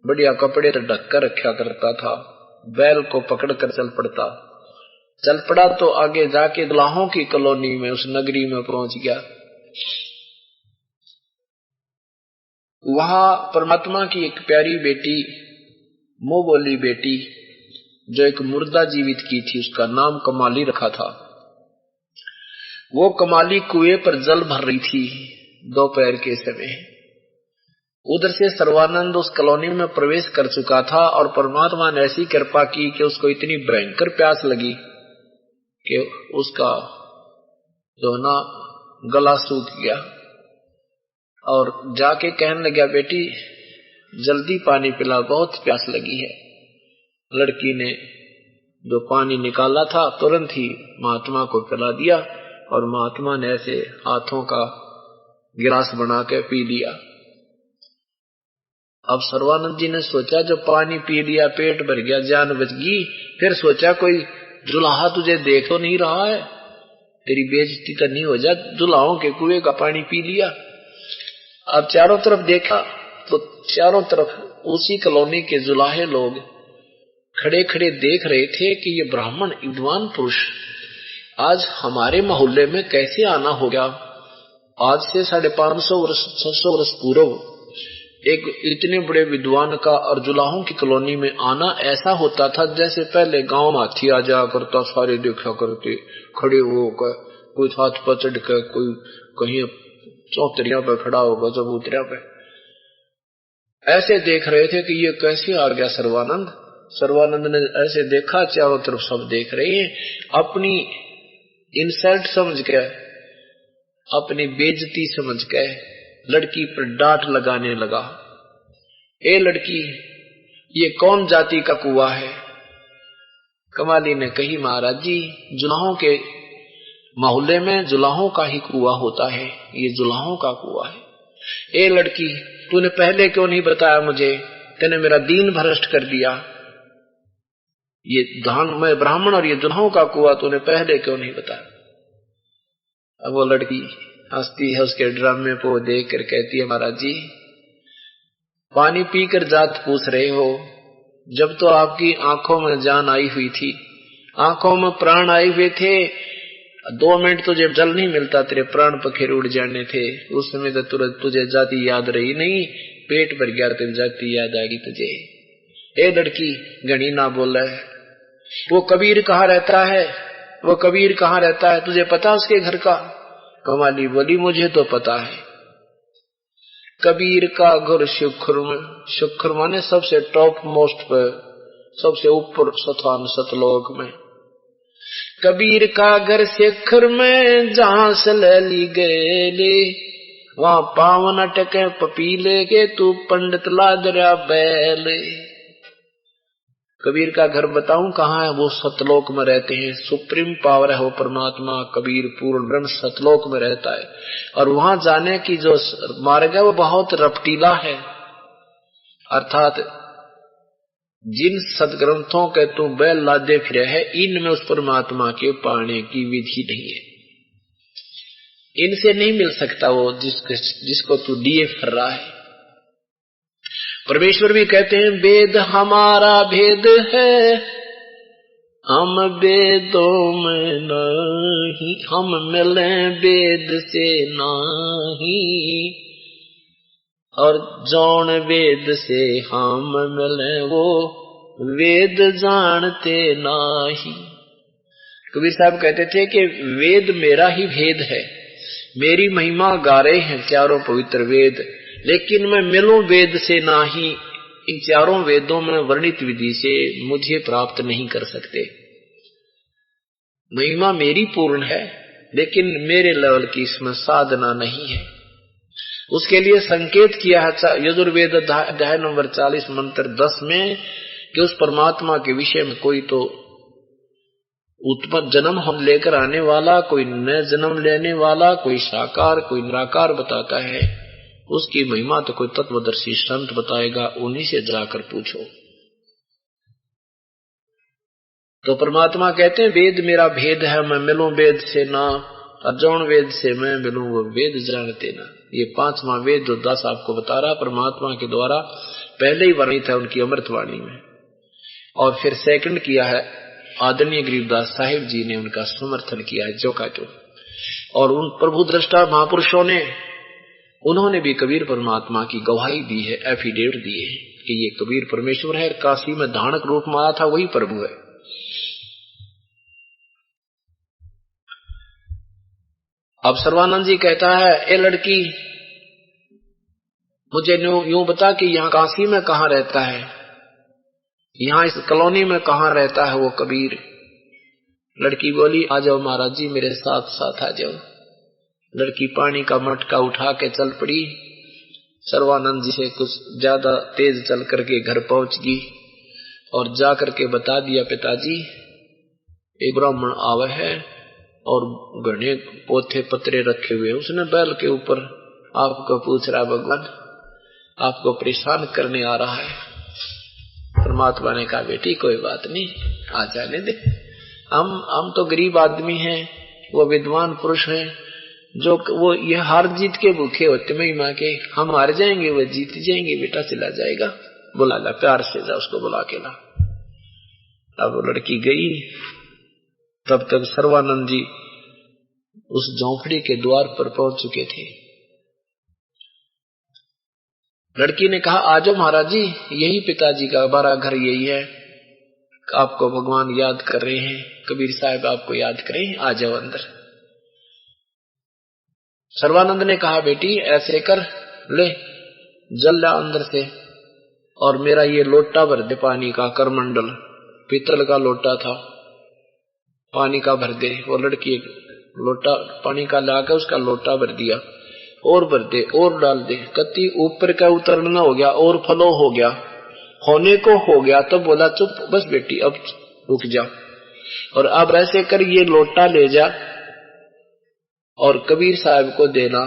बढ़िया कपड़े से ढक कर रखा करता था, बैल को पकड़कर चल पड़ा तो आगे जाके दुल्हाओं की कॉलोनी में उस नगरी में पहुंच गया। वहां परमात्मा की एक प्यारी बेटी, मुंह बोली बेटी, जो एक मुर्दा जीवित की थी, उसका नाम कमाली रखा था। वो कमाली कुएं पर जल भर रही थी दोपहर के समय। उधर से सर्वानंद उस कॉलोनी में प्रवेश कर चुका था और परमात्मा ने ऐसी कृपा की कि उसको इतनी भयंकर प्यास लगी कि उसका जो ना गला सूख गया और जाके कहने लगा बेटी जल्दी पानी पिला, बहुत प्यास लगी है। लड़की ने जो पानी निकाला था तुरंत ही महात्मा को पिला दिया और महात्मा ने ऐसे हाथों का गिलास बना के पी लिया। अब सर्वानंद जी ने सोचा जब पानी पी लिया, पेट भर गया, जान बच गई, फिर सोचा कोई जुलाहा तुझे देख तो नहीं रहा है, तेरी बेइज्जती तो नहीं हो जा, जुलाहों के कुएं का पानी पी लिया। अब चारों तरफ देखा तो चारों तरफ उसी कॉलोनी के जुलाहे लोग खड़े खड़े देख रहे थे कि ये ब्राह्मण विद्वान पुरुष आज हमारे मोहल्ले में कैसे आना हो गया। आज से 550 वर्ष 600 वर्ष पूर्व एक इतने बड़े विद्वान का और जुलाहों की कॉलोनी में आना ऐसा होता था जैसे पहले गांव में हाथी आ जाया करता, सारे देखा करते खड़े होकर, कोई हाथ पर चढ़ कर, कोई कहीं चौतरिया पे खड़ा होगा, चबूतरिया पे ऐसे देख रहे थे कि ये कैसे आ गया सर्वानंद। सर्वानंद ने ऐसे देखा, चारों तरफ सब देख रहे हैं, अपनी इंसल्ट समझ के, अपनी बेइज्जती समझ के लड़की पर डांट लगाने लगा। ए लड़की, ये कौन जाति का कुआं है? कमाली ने कही महाराज जी, जुलाहों के मोहल्ले में जुलाहों का ही कुआं होता है, ये जुलाहों का कुआं है। ए लड़की, तूने पहले क्यों नहीं बताया मुझे? तूने मेरा दीन भ्रष्ट कर दिया। ये धान में ब्राह्मण और ये जुलाहों का कुआं तूने पहले क्यों नहीं बताया? अब वो लड़की हंसती है, उसके ड्रामे को देख कर कहती है, महाराज जी पानी पीकर जात पूछ रहे हो, जब तो आपकी आंखों में जान आई हुई थी, आंखों में प्राण आए हुए थे, 2 मिनट तुझे जल नहीं मिलता, तेरे प्राण पखेर उड़ जाने थे। उस समय तो तुरंत तुझे जाति याद रही नहीं, पेट भर गया तो जाति याद आएगी तुझे। ए लड़की, गणी ना बोला है। वो कबीर कहाँ रहता है? वो कबीर कहाँ रहता है? तुझे पता उसके घर का? कमाली बोली, मुझे तो पता है। कबीर का घर शुक्र माने सबसे टॉप मोस्ट पर, सबसे ऊपर स्थान सतलोक में। कबीर का घर शिखर में, जहां से ली गए वहां पावन अटके पपीले के, तू पंडित लादरा बैले। कबीर का घर बताऊं कहाँ है? वो सतलोक में रहते हैं, सुप्रीम पावर है वो परमात्मा। कबीर पूर्ण ब्रह्म सतलोक में रहता है, और वहां जाने की जो मार्ग है वो बहुत रपटीला है। अर्थात जिन सदग्रंथों के तू बैल लादे फिरे है, इनमें उस परमात्मा के पाने की विधि नहीं है, इनसे नहीं मिल सकता वो जिसको तू लिए फिर रहा है। परमेश्वर भी कहते हैं, वेद हमारा भेद है, हम वेदों में नहीं, हम मिले वेद से नहीं, और जौन वेद से हम मिले वो वेद जानते नहीं। कबीर साहब कहते थे कि वेद मेरा ही भेद है, मेरी महिमा गा रहे हैं चारों पवित्र वेद, लेकिन मैं मिलूं वेद से नाही, इन चारों वेदों में वर्णित विधि से मुझे प्राप्त नहीं कर सकते। महिमा मेरी पूर्ण है, लेकिन मेरे लेवल की इसमें साधना नहीं है। उसके लिए संकेत किया है यजुर्वेद अध्याय नंबर 40 मंत्र 10 में कि उस परमात्मा के विषय में कोई तो उत्पन्न जन्म हम लेकर आने वाला, कोई नया जन्म लेने वाला, कोई साकार कोई निराकार बताता है। उसकी महिमा तो कोई तत्वदर्शी संत बताएगा, उन्हीं से जाकर पूछो। तो परमात्मा कहते हैं, वेद मेरा भेद है, मैं मिलूं वेद से ना, अर्जुन वेद से मैं मिलूं वो वेद जानते ना। ये 5वां वेद जो दास आपको बता रहा परमात्मा के द्वारा पहले ही वर्णित है उनकी अमृतवाणी में, और फिर सेकंड किया है आदरणीय गरीबदास साहिब जी ने, उनका समर्थन किया है जो का जो। और उन प्रभु दृष्टा महापुरुषों ने, उन्होंने भी कबीर परमात्मा की गवाही दी है, एफिडेविट दिए है कि ये कबीर परमेश्वर है, काशी में धानक रूप में आया था वही प्रभु है। अब सर्वानंद जी कहता है, ए लड़की मुझे यूं बता कि यहाँ काशी में कहाँ रहता है, यहाँ इस कॉलोनी में कहाँ रहता है वो कबीर। लड़की बोली, आ जाओ महाराज जी, मेरे साथ साथ आ जाओ। लड़की पानी का मटका उठा के चल पड़ी, सर्वानंद जी से कुछ ज्यादा तेज चल करके घर पहुंच गई और जा करके बता दिया, पिताजी एक ब्राह्मण आवे है और घने पोथे पत्रे रखे हुए। उसने बैल के ऊपर आपको पूछ रहा, भगवान आपको परेशान करने आ रहा है। परमात्मा ने कहा, बेटी कोई बात नहीं, आ जाने दे। हम तो गरीब आदमी हैं, वो विद्वान पुरुष हैं, जो वो ये हार जीत के भूखे होते महिमा के। हम हार जाएंगे, वो जीत जाएंगे, बेटा चला जाएगा। बुला ला, प्यार से जा, उसको बुला के ला। अब वो लड़की गई। तब तक सर्वानंद जी उस झोंपड़ी के द्वार पर पहुंच चुके थे। लड़की ने कहा, आजो महाराज जी, यही पिताजी का हमारा घर यही है, आपको भगवान याद कर रहे हैं, कबीर साहब आपको याद कर रहे हैं, आ जाओ अंदर। सर्वानंद ने कहा, बेटी ऐसे कर, ले जल ला अंदर से, और मेरा ये लोटा भर दे पानी का, करमंडल पीतल का लोटा था, पानी का भर दे। वो लड़की एक लोटा पानी का लाकर उसका लोटा भर दिया, और भर दे, और डाल दे। कति ऊपर का उतरना हो गया, और फलो हो गया, होने को हो गया। तो बोला, चुप बस बेटी, अब रुक जा, और अब ऐसे कर ये लोटा ले जा और कबीर साहब को देना,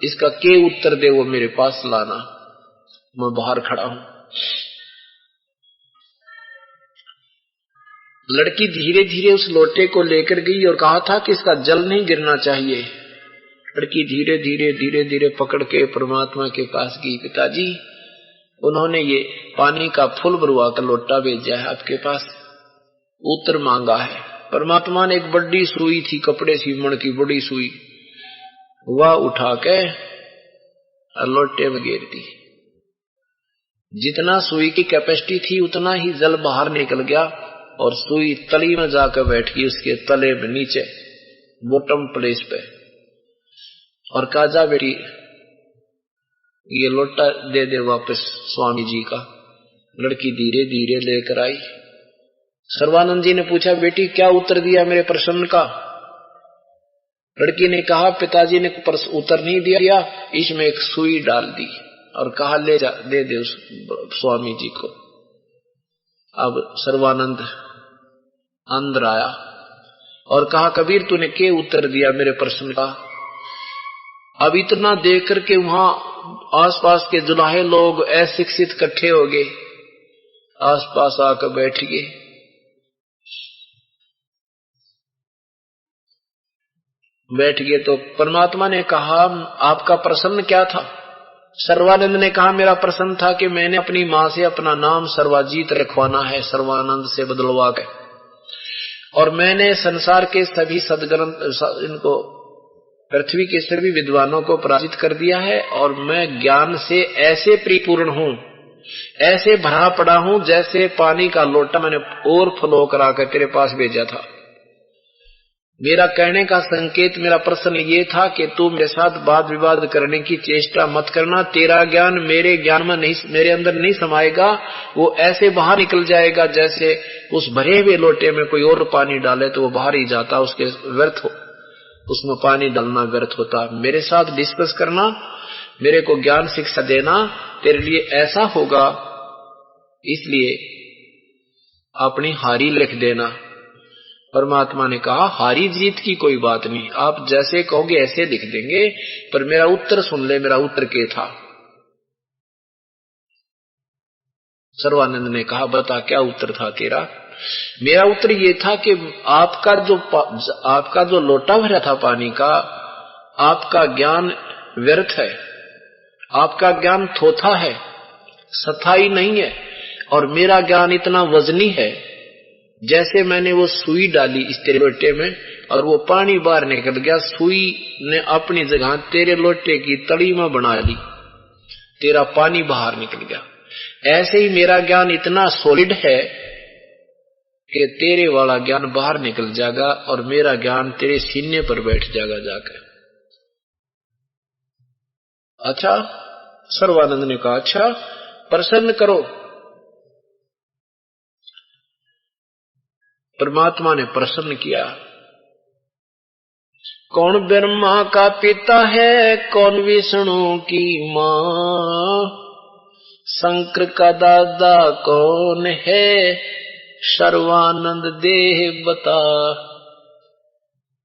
इसका के उत्तर दे वो मेरे पास लाना, मैं बाहर खड़ा हूं। लड़की धीरे धीरे उस लोटे को लेकर गई और कहा था कि इसका जल नहीं गिरना चाहिए। लड़की धीरे धीरे धीरे धीरे पकड़ के परमात्मा के पास गई। पिताजी, उन्होंने ये पानी का फुल भरवा का लोटा भेजा है आपके पास, उत्तर मांगा है। परमात्मा ने एक बड़ी सुई थी, कपड़े सीमण की बड़ी सुई, वह उठा के लोटे में गिर दी। जितना सुई की कैपेसिटी थी उतना ही जल बाहर निकल गया, और सुई तली में जाकर बैठ गई, उसके तले में नीचे बॉटम प्लेस पे। और कहा, जा बेटी ये लोटा दे दे वापस स्वामी जी का। लड़की धीरे धीरे लेकर आई। सर्वानंद जी ने पूछा, बेटी क्या उत्तर दिया मेरे प्रश्न का? लड़की ने कहा, पिताजी ने उत्तर नहीं दिया, इसमें एक सुई डाल दी और कहा, ले जा, दे दे उस स्वामी जी को। अब सर्वानंद अंदर आया और कहा, कबीर तूने क्या उत्तर दिया मेरे प्रश्न का? अब इतना देख करके वहां आसपास के जुलाहे लोग अशिक्षित इकट्ठे हो गए, आसपास आकर बैठ गए। तो परमात्मा ने कहा, आपका प्रश्न क्या था? सर्वानंद ने कहा, मेरा प्रश्न था कि मैंने अपनी मां से अपना नाम सर्वाजीत रखवाना है, सर्वानंद से बदलवा के, और मैंने संसार के सभी सदग्रंथ इनको पृथ्वी के सभी विद्वानों को पराजित कर दिया है, और मैं ज्ञान से ऐसे परिपूर्ण हूं, ऐसे भरा पड़ा हूं जैसे पानी का लोटा मैंने और फ्लो करा कर तेरे पास भेजा था। मेरा कहने का संकेत, मेरा प्रश्न ये था कि तू मेरे साथ वाद विवाद करने की चेष्टा मत करना। तेरा ज्ञान मेरे ज्ञान में नहीं, मेरे अंदर नहीं समाएगा, वो ऐसे बाहर निकल जाएगा जैसे उस भरे हुए लोटे में कोई और पानी डाले तो वो बाहर ही जाता, उसके व्यर्थ हो, उसमें पानी डालना व्यर्थ होता। मेरे साथ डिस्कस करना, मेरे को ज्ञान शिक्षा देना, तेरे लिए ऐसा होगा, इसलिए अपनी हारी लिख देना। परमात्मा ने कहा, हारी जीत की कोई बात नहीं, आप जैसे कहोगे ऐसे लिख देंगे, पर मेरा उत्तर सुन ले, मेरा उत्तर क्या था? सर्वानंद ने कहा, बता क्या उत्तर था तेरा? मेरा उत्तर ये था कि आपका जो लोटा भरा था पानी का, आपका ज्ञान व्यर्थ है, आपका ज्ञान थोथा है, स्थायी नहीं है, और मेरा ज्ञान इतना वजनी है, जैसे मैंने वो सुई डाली इस तेरे लोटे में और वो पानी बाहर निकल गया, सुई ने अपनी जगह तेरे लोटे की तली में बना ली, तेरा पानी बाहर निकल गया। ऐसे ही मेरा ज्ञान इतना सॉलिड है कि तेरे वाला ज्ञान बाहर निकल जाएगा और मेरा ज्ञान तेरे सीने पर बैठ जाएगा जाकर। अच्छा, सर्वानंद ने कहा, अच्छा प्रसन्न करो। परमात्मा ने प्रसन्न किया। कौन ब्रह्मा का पिता है, कौन विष्णु की मां, शंकर का दादा कौन है, सर्वानंद देह बता।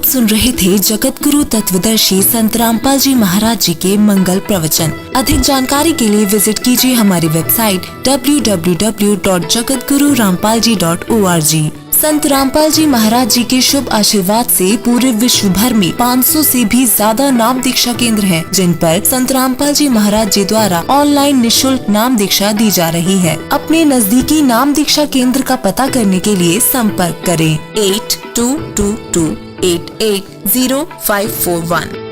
आप सुन रहे थे जगत गुरु तत्वदर्शी संत रामपाल जी महाराज जी के मंगल प्रवचन। अधिक जानकारी के लिए विजिट कीजिए हमारी वेबसाइट www.jagatgururampalji.org। संत रामपाल जी महाराज जी के शुभ आशीर्वाद से पूरे विश्व भर में 500 से भी ज्यादा नाम दीक्षा केंद्र हैं, जिन पर संत रामपाल जी महाराज जी द्वारा ऑनलाइन निशुल्क नाम दीक्षा दी जा रही है। अपने नजदीकी नाम दीक्षा केंद्र का पता करने के लिए संपर्क करें 8222880541।